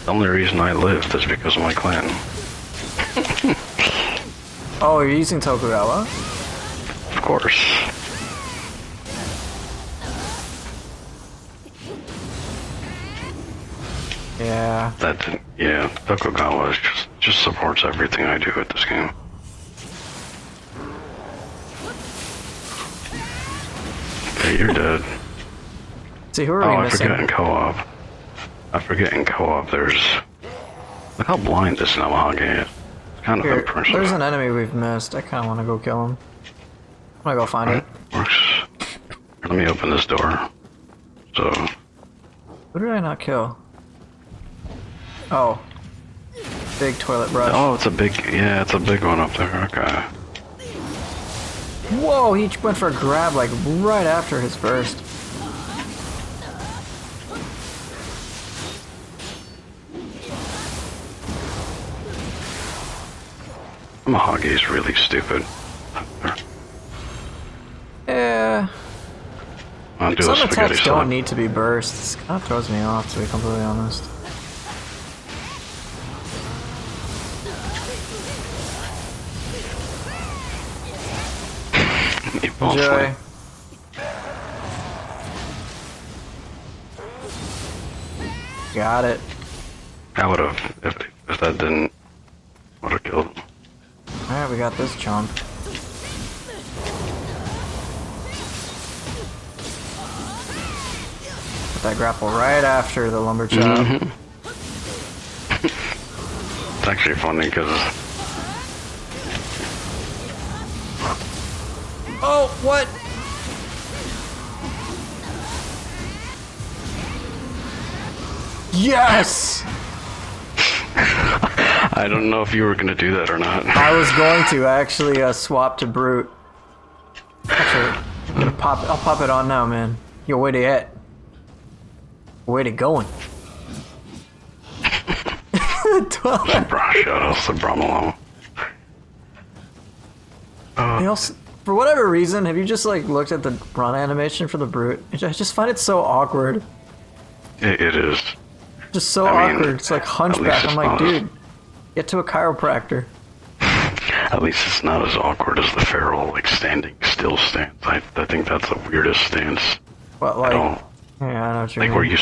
The only reason I lived is because of my clan. Oh, you're using Tokugawa? Of course. Yeah. Yeah, Tokugawa is just supports everything I do at this game. Okay, you're dead. See, who are Oh, we I missing? forget in co-op. There's... Look how blind this Namahage is. It's kind of Here, impressive. there's an enemy we've missed. I kind of want to go kill him. I'm gonna go find it. Works. Let me open this door. So... Who did I not kill? Oh. Big toilet brush. Oh, it's a big one up there. Okay. Whoa, he went for a grab like right after his burst. Namahage is really stupid. Yeah. I'll do a Some spaghetti attacks slap. don't need to be bursts. It kind of throws me off, to be completely honest. He falls Enjoy. asleep. Got it. I would have, if that didn't, would have killed him. Alright, we got this chomp. Put that grapple right after the lumber chop. It's actually funny because Oh, what? Yes! I don't know if you were gonna do that or not. I was going to actually swap to brute. Actually, I'm gonna I'll pop it on now, man. Yo, where they at? Where they going? 12. PooferLlama. They also, for whatever reason, have you just like looked at the run animation for the brute? I just find it so awkward. It is. Just so I mean, awkward. It's like at least hunchback. it's I'm like, not dude, get to a chiropractor. At least it's not as awkward as the feral, like standing still stance. I think that's the weirdest stance. But like, all. yeah, I know what you Like mean. where you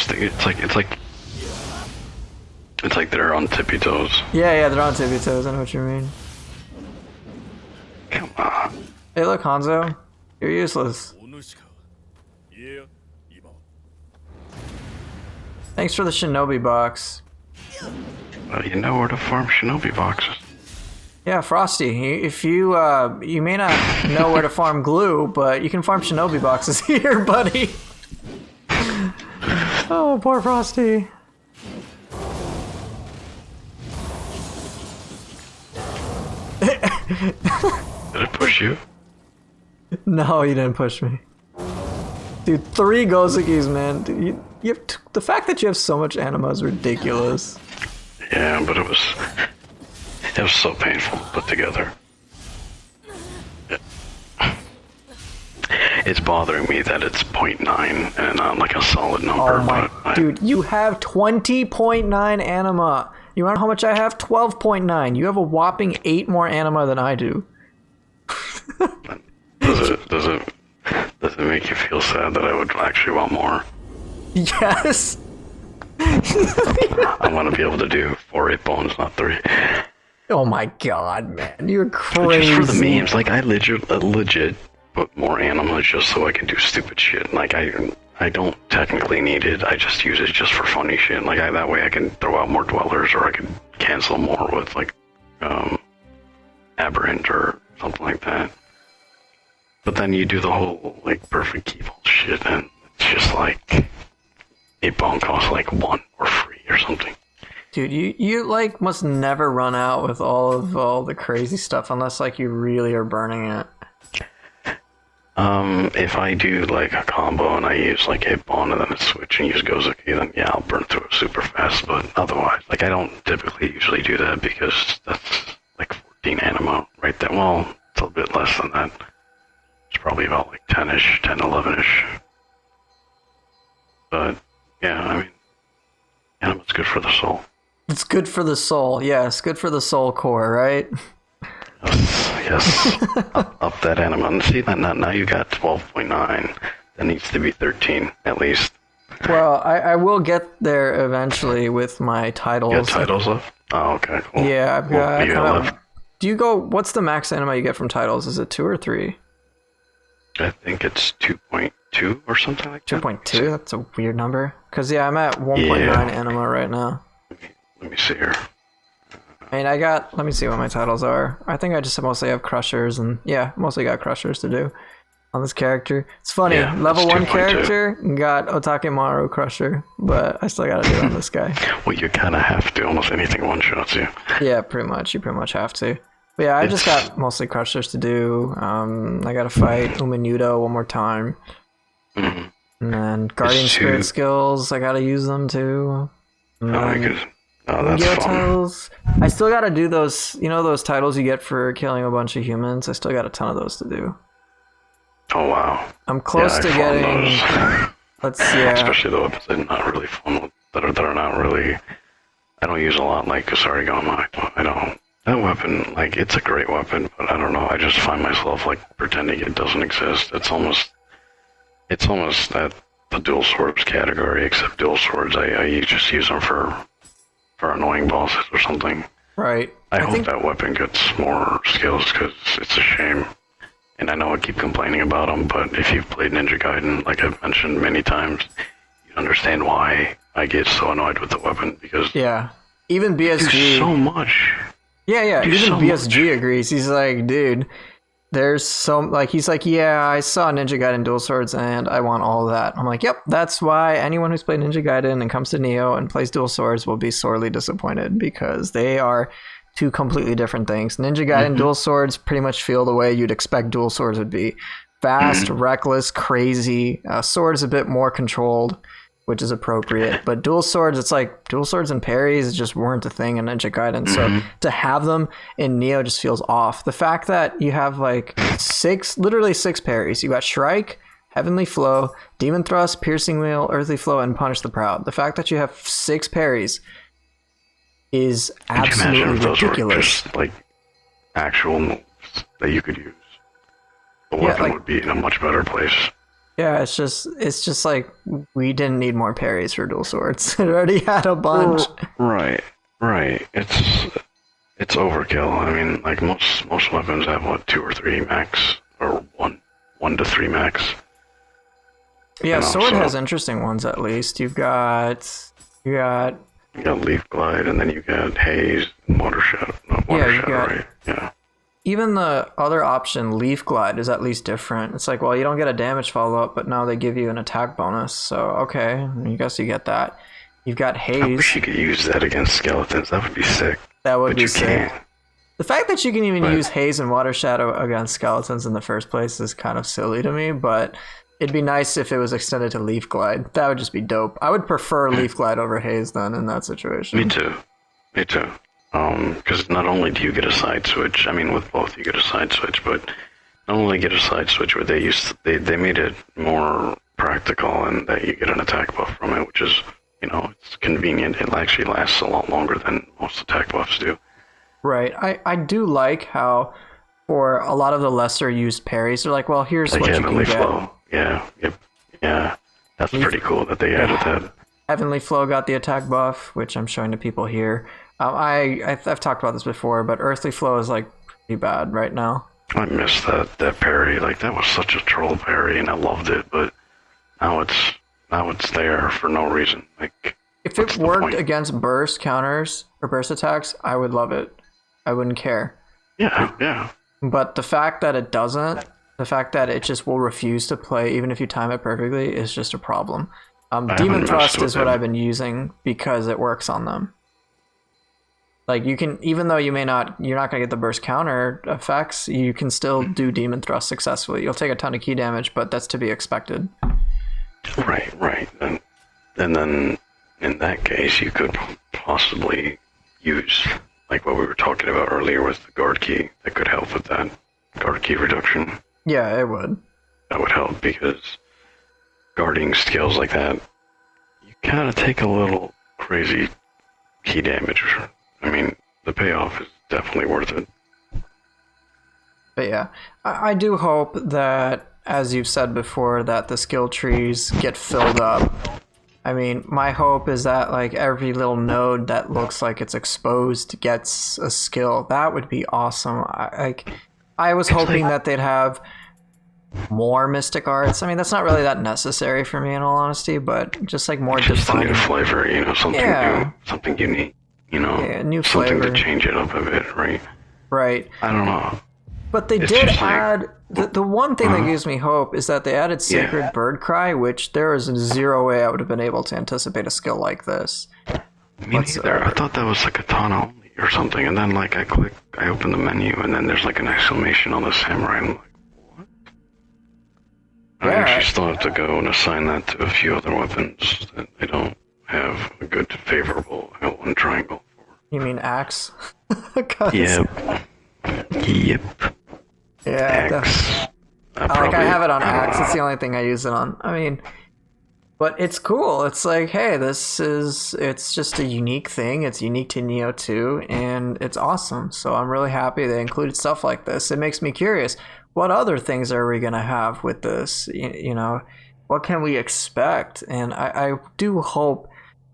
it's like they're on tippy toes. Yeah, they're on tippy toes. I know what you mean. Come on. Hey, look, Hanzo, you're useless. Thanks for the shinobi box. You know where to farm shinobi boxes. Yeah, Frosty, if you, you may not know where to farm glue, but you can farm shinobi boxes here, buddy. Oh, poor Frosty. Did it push you? No, you didn't push me. Dude, 3 Gozukis, man. Dude, you have the fact that you have so much anima is ridiculous. Yeah, but it was so painful to put together. It's bothering me that it's 0.9 and not like a solid number. Oh my, but dude, you have 20.9 anima. You want to know how much I have? 12.9. You have a whopping 8 more anima than I do. Does it make you feel sad that I would actually want more? Yes. I want to be able to do 4 8 bones, not 3. Oh my god, man, you're crazy. Just for the memes, like I legit put more anima just so I can do stupid shit. Like I don't technically need it. I just use it just for funny shit. Like that way I can throw out more dwellers, or I can cancel more with like aberrant or something like that. But then you do the whole like perfect key vault shit, and it's just like 8 bone costs like 1 or free or something. Dude, you like must never run out with all the crazy stuff unless like you really are burning it. If I do like a combo and I use like Hitbon and then a switch and use Gozuki, then yeah, I'll burn through it super fast. But otherwise, like I don't typically usually do that because that's like 14 animo right there. Well, it's a little bit less than that. It's probably about like 10-ish, 10, 11-ish. But yeah, I mean, anima's good for the soul. It's good for the soul. Yes, good for the soul core, right? Yes. up that anima. And see, now you got 12.9. That needs to be 13 at least. Well, I will get there eventually with my titles. You got titles up? Oh, okay, cool. Yeah, I've got. What do you got left? Do you go? What's the max anima you get from titles? Is it 2 or 3? I think it's 2.2 or something like that. 2.2? That's a weird number. Because, yeah, I'm at 1.9 anima right now. Let me see here. I mean, let me see what my titles are. I think I just mostly have crushers, and yeah, mostly got crushers to do on this character. It's funny, Yeah, level it's 1 2.2. character got Otakemaru crusher, but I still gotta do it on this guy. Well, you kind of have to. Almost anything one-shots you. Yeah, pretty much. You pretty much have to. But yeah, I just got mostly crushers to do. I gotta fight Umanudo one more time. Mhm. And then Guardian Spirit skills, I gotta use them too. And Oh, then good. Oh, that's Yu-Gi-Oh fun. titles. I still gotta do those, those titles you get for killing a bunch of humans. I still got a ton of those to do. Oh, wow. I'm close to I farm getting. those. Let's see. Yeah. Especially the weapons that are not really fun, that are not really. I don't use a lot, like Kasarigama. I don't. That weapon, like, it's a great weapon, but I don't know. I just find myself, like, pretending it doesn't exist. It's almost that the dual swords category, except dual swords, I just use them for annoying bosses or something. Right. I hope that weapon gets more skills, because it's a shame. And I know I keep complaining about them, but if you've played Ninja Gaiden, like I've mentioned many times, you understand why I get so annoyed with the weapon, because Yeah. Even it does BSG. so much. Yeah. do Even so BSG much. agrees. He's like, dude, there's so he's like, yeah, I saw Ninja Gaiden dual swords and I want all of that. I'm like, yep, that's why anyone who's played Ninja Gaiden and comes to Nioh and plays dual swords will be sorely disappointed, because they are two completely different things. Ninja Gaiden dual swords pretty much feel the way you'd expect dual swords would be. Fast, reckless, crazy. Sword is a bit more controlled, which is appropriate. But dual swords, it's like dual swords and parries just weren't a thing in Ninja Gaiden. So to have them in Nioh just feels off. The fact that you have like literally six parries. You got Shrike, Heavenly Flow, Demon Thrust, Piercing Wheel, Earthly Flow, and Punish the Proud. The fact that you have 6 parries is Could you imagine absolutely if those were ridiculous. just, like, actual moves that you could use? The Yeah, weapon like- would be in a much better place. Yeah, it's just like we didn't need more parries for dual swords. It already had a bunch. Right. It's overkill. I mean, like most weapons have what, 2 or 3 max, or 1 to 3 max. Yeah, You know, sword so- has interesting ones at least. You got You got Leaf Glide, and then you got Haze, Water Shadow. Not Water you Shadow, got- right? Yeah. even the other option, Leaf Glide, is at least different. It's like, well, you don't get a damage follow up, but now they give you an attack bonus. So okay, I guess you get that. You've got I Haze. wish you could use that against skeletons. That would be sick. That would But be you sick. can't. The fact that you can even Right. use Haze and Water Shadow against skeletons in the first place is kind of silly to me, but it'd be nice if it was extended to Leaf Glide. That would just be dope. I would prefer Leaf Glide over Haze then in that situation. Me too. Because not only do you get a side switch, I mean, with both you get a side switch, but not only get a side switch, but they made it more practical, and that you get an attack buff from it, which is, it's convenient. It actually lasts a lot longer than most attack buffs do. Right. I do like how for a lot of the lesser used parries, they're like, well, here's Like what you can Heavenly get. Flow. Yeah. That's pretty cool that they added that. Heavenly Flow got the attack buff, which I'm showing to people here. I've talked about this before, but Earthly Flow is like pretty bad right now. I missed that parry. Like, that was such a troll parry, and I loved it, but now it's there for no reason. Like, If what's it the worked point? against burst counters or burst attacks, I would love it. I wouldn't care. Yeah. But the fact that it doesn't, the fact that it just will refuse to play even if you time it perfectly is just a problem. haven't Demon messed Thrust with is what it. I've been using because it works on them. Like you can, even though you're not going to get the burst counter effects, you can still do demon thrust successfully. You'll take a ton of key damage, but that's to be expected. Right. And then in that case, you could possibly use, like what we were talking about earlier with the guard key, that could help with that guard key reduction. Yeah, it would. That would help because guarding skills like that, you kind of take a little crazy key damage. I mean, the payoff is definitely worth it. But yeah, I do hope that, as you've said before, that the skill trees get filled up. I mean, my hope is that like every little node that looks like it's exposed gets a skill. That would be awesome. I was hoping that they'd have more mystic arts. I mean, that's not really that necessary for me in all honesty, but just like more just defining. A new flavor, something new, something unique, new something flavor. to change it up a bit, right? Right. I don't know. But they did add, the one thing that gives me hope is that they added Sacred Bird Cry, which there is zero way I would have been able to anticipate a skill like this. Me neither. I thought that was like katana only or something, and then like I open the menu, and then there's like an exclamation on the samurai, and I'm like, what? I actually still have to go and assign that to a few other weapons that I don't have a good favorable L1 triangle for. You mean axe? Yep. Yeah. Axe. I have it on axe. It's the only thing I use it on. I mean, but it's cool. It's like, hey, it's just a unique thing. It's unique to Nioh 2, and it's awesome. So I'm really happy they included stuff like this. It makes me curious. What other things are we going to have with this? What can we expect? And I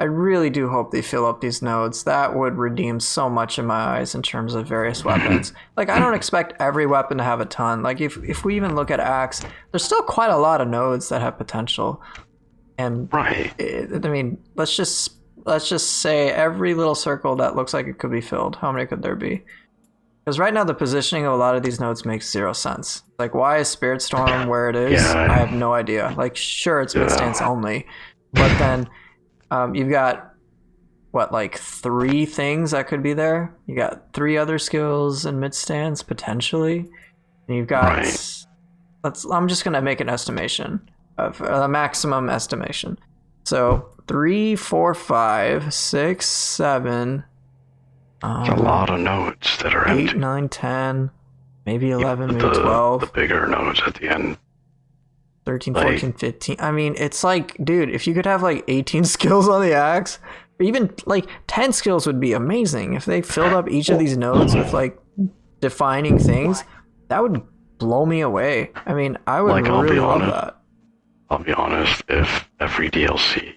really do hope they fill up these nodes. That would redeem so much in my eyes in terms of various weapons. Like, I don't expect every weapon to have a ton. Like, if we even look at axe, there's still quite a lot of nodes that have potential. And right. I mean, let's just say every little circle that looks like it could be filled. How many could there be? Because right now the positioning of a lot of these nodes makes zero sense. Like, why is Spirit Storm where it is? I have no idea. Like, sure, it's mid-stance only, but then you've got like 3 things that could be there. You got 3 other skills in mid-stance potentially, and you've got. I'm just gonna make an estimation of a maximum estimation. So 3, 4, 5, 6, 7. It's a lot of nodes that are 8, empty. 9, 10, maybe 11, maybe 12. The bigger nodes at the end. 13, 14, 15. I mean, it's like, dude, if you could have like 18 skills on the axe, or even like 10 skills would be amazing. If they filled up each of these nodes with like defining things, that would blow me away. I mean, I would really love that. I'll be honest, if every DLC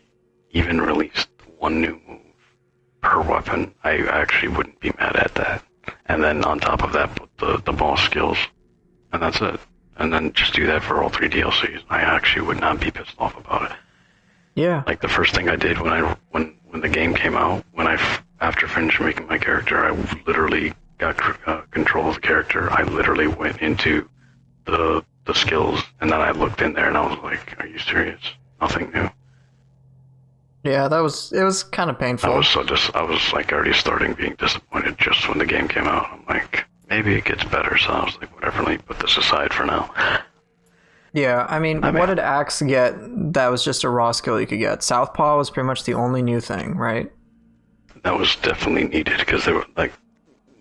even released one new move per weapon, I actually wouldn't be mad at that. And then on top of that, put the boss skills, and that's it. And then just do that for all 3 DLCs. I actually would not be pissed off about it. Yeah. Like the first thing I did when the game came out, after finishing making my character, I literally got control of the character. I literally went into the skills, and then I looked in there, and I was like, "Are you serious? Nothing new." Yeah, it was kind of painful. I was like already starting being disappointed just when the game came out. I'm like, maybe it gets better, so I was like, whatever, let me put this aside for now. Yeah, I mean, what did Axe get that was just a raw skill you could get? Southpaw was pretty much the only new thing, right? That was definitely needed, because there were, like,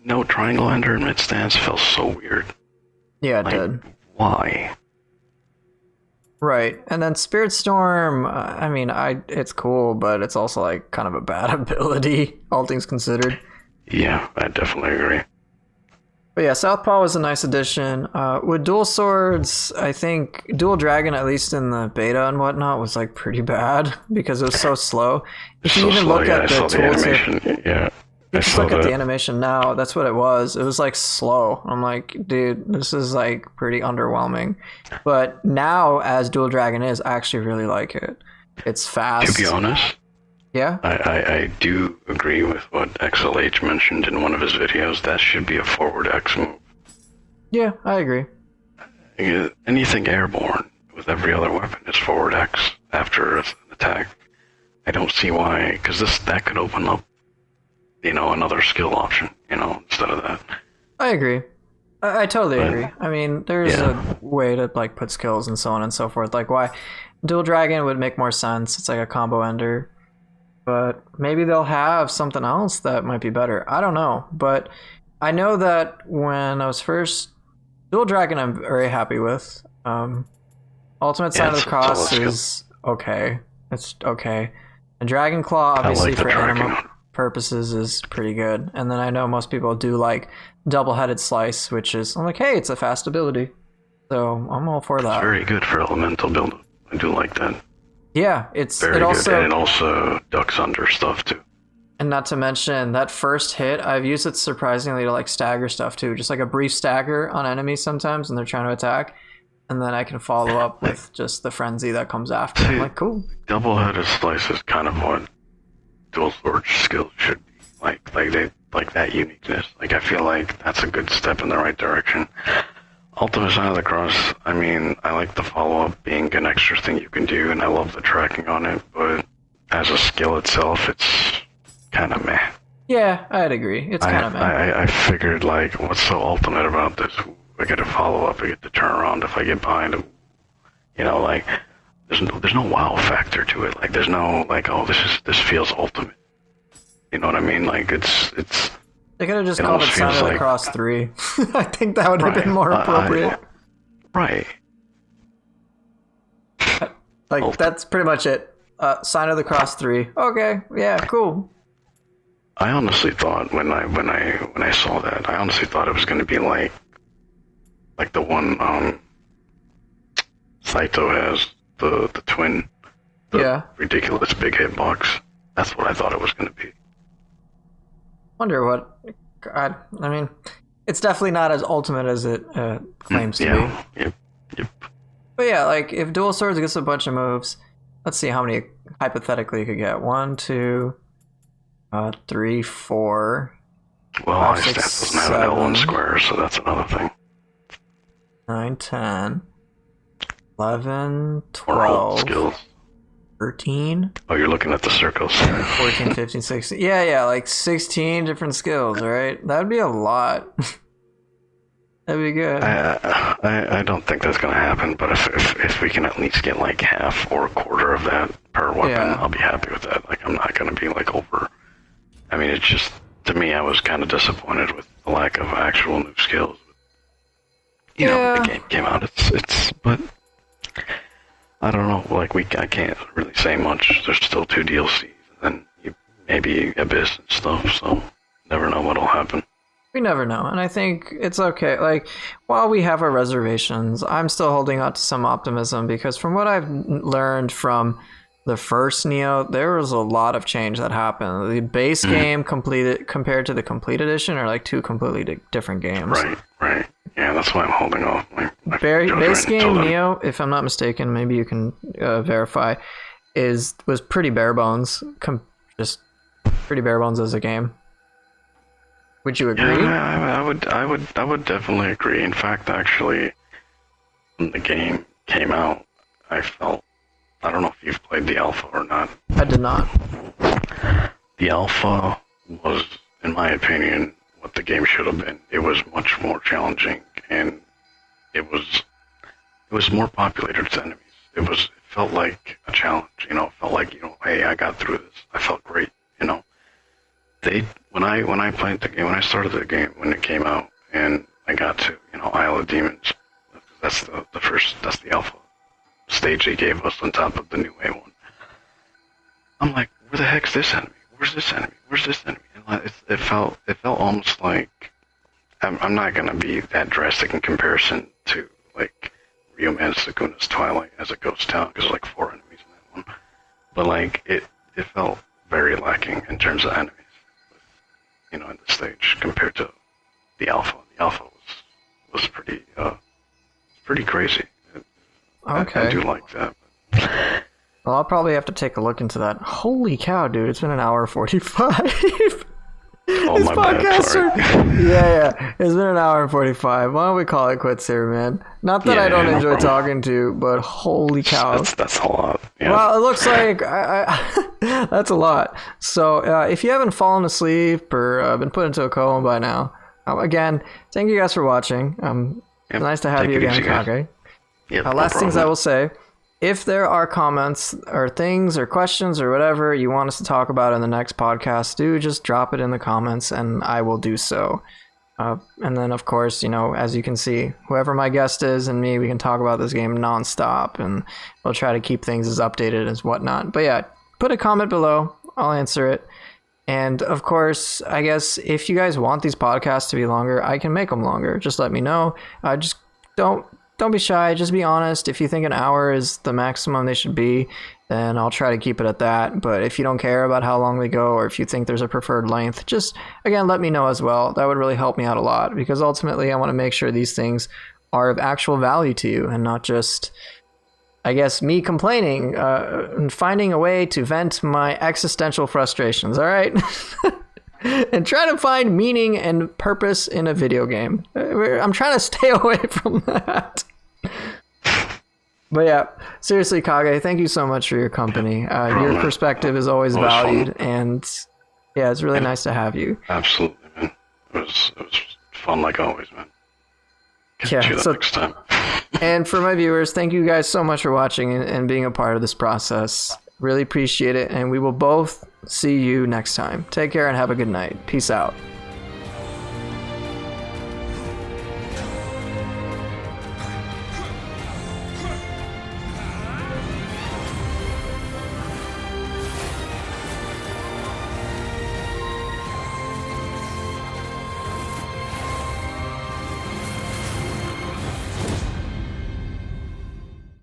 no triangle ender in mid-stance felt so weird. Yeah, it did. Why? Right, and then Spirit Storm, I mean, it's cool, but it's also like kind of a bad ability, all things considered. Yeah, I definitely agree. But yeah, Southpaw was a nice addition. With dual swords, I think Dual Dragon, at least in the beta and whatnot, was like pretty bad because it was so slow. If you even look at the tooltip, yeah. Just look at the animation now. That's what it was. It was like slow. I'm like, dude, this is like pretty underwhelming. But now, as Dual Dragon is, I actually really like it. It's fast. To be honest, yeah, I do agree with what XLH mentioned in one of his videos. That should be a forward X move. Yeah, I agree. Anything airborne with every other weapon is forward X after an attack. I don't see why, because that could open up another skill option, instead of that. I agree. I totally agree. I mean, there's Yeah. a way to like put skills and so on and so forth. Like why Dual Dragon would make more sense. It's like a combo ender. But maybe they'll have something else that might be better. I don't know. But I know that when I was first Dual Dragon I'm very happy with. Ultimate Sign of the it's Cross all a is okay. It's okay. And Dragon Claw obviously like the for Dragon animal one. purposes is pretty good. And then I know most people do like double-headed slice, which is I'm like, hey, it's a fast ability. So I'm all for that. Very good for elemental build. I do like that. Yeah, Very it good, also and it also ducks under stuff too. and not to mention that first hit, I've used it surprisingly to like stagger stuff too. Just like a brief stagger on enemies sometimes when they're trying to attack. And then I can follow up with just the frenzy that comes after. I'm like, cool. Double-headed slice is kind of what dual sword skills should be like that uniqueness. Like I feel like that's a good step in the right direction. Ultimate Sign of the Cross, I mean, I like the follow-up being an extra thing you can do, and I love the tracking on it, but as a skill itself, it's kind of meh. Yeah, I'd agree. It's kind of meh. I figured, like, what's so ultimate about this? I get a follow-up, I get to turn around if I get behind him. Like, there's no wow factor to it. Like, there's no, like, oh, this feels ultimate. You know what I mean? Like, it's They could have just it called it almost Sign of feels the like- Cross 3. I think that would have been Right. more appropriate. right. Like, that's pretty much it. Sign of the Cross 3. Okay, yeah, cool. I honestly thought when I saw that, I honestly thought it was going to be like the one Saito has, the twin, the Yeah. ridiculous big hitbox. That's what I thought it was going to be. Wonder what. God, I mean, it's definitely not as ultimate as it claims to be. Yeah. Yep. But yeah, like if Dual Swords gets a bunch of moves, let's see how many hypothetically you could get. 1, 2, 3, 4, Well, 5, I 6, doesn't have an L1 7. square, so that's another thing. 9, 10, 11, Or hold 12, skills. 13, Oh, you're looking at the circles. 14, 15, 16. Yeah, like 16 different skills, right? That would be a lot. That'd be good. I don't think that's going to happen, but if we can at least get like half or a quarter of that per weapon, Yeah. I'll be happy with that. Like, I'm not going to be like over. I mean, it's just, to me, I was kind of disappointed with the lack of actual new skills. When the game came out, but I don't know. Like, I can't really say much. There's still 2 DLCs, and then maybe Abyss and stuff. So never know what'll happen. We never know, and I think it's okay. Like, while we have our reservations, I'm still holding out to some optimism because from what I've learned from the first Nioh, there was a lot of change that happened. The base game completed compared to the complete edition are like 2 completely different games. Right. Yeah, that's why I'm holding off. Base game Nioh, if I'm not mistaken, maybe you can verify, was pretty bare bones. Just pretty bare bones as a game. Would you agree? Yeah, I would definitely agree. In fact, actually, when the game came out, I don't know if you've played the alpha or not. I did not. The alpha was, in my opinion, what the game should have been. It was much more challenging, and it was more populated to enemies. It felt like a challenge, it felt like, hey, I got through this. I felt great, When I played the game, when I started the game, when it came out, and I got to, Isle of Demons, that's the alpha stage they gave us on top of the new A1. I'm like, where the heck's this enemy? Where's this enemy? Where's this enemy? And it felt almost like, I'm not gonna be that drastic in comparison to like Ryoman Sukuna's Twilight as a ghost town, because there's like 4 enemies in that one. But like it felt very lacking in terms of enemies, in the stage compared to the alpha. The alpha was pretty crazy. Okay. I do like that. Well, I'll probably have to take a look into that. Holy cow, dude! It's been an hour 45. Oh, This my bad, podcast sorry. yeah. It's been an hour and 45. Why don't we call it quits here, man? Not that I don't no enjoy problem. talking to, but holy cow. That's a lot. Yeah. Well, it looks like I That's a lot. So if you haven't fallen asleep or been put into a coma by now, again, thank you guys for watching. It's nice to have you again, Kage. Yep, Last things I will say, if there are comments or things or questions or whatever you want us to talk about in the next podcast, do just drop it in the comments and I will do so. And then, of course, as you can see, whoever my guest is and me, we can talk about this game nonstop, and we'll try to keep things as updated as whatnot. But yeah, put a comment below. I'll answer it. And of course, I guess if you guys want these podcasts to be longer, I can make them longer. Just let me know. Just don't be shy. Just be honest. If you think an hour is the maximum they should be, then I'll try to keep it at that. But if you don't care about how long they go, or if you think there's a preferred length, just, again, let me know as well. That would really help me out a lot, because ultimately I want to make sure these things are of actual value to you and not just, I guess, me complaining and finding a way to vent my existential frustrations, all right? And try to find meaning and purpose in a video game. I'm trying to stay away from that. But yeah, seriously, Kage, thank you so much for your company. Your perspective is always valued, and yeah, it's really nice to have you. Absolutely, man. It was fun like always, man. Catch you next time. And for my viewers, thank you guys so much for watching and being a part of this process. Really appreciate it, and we will both see you next time. Take care and have a good night. Peace out.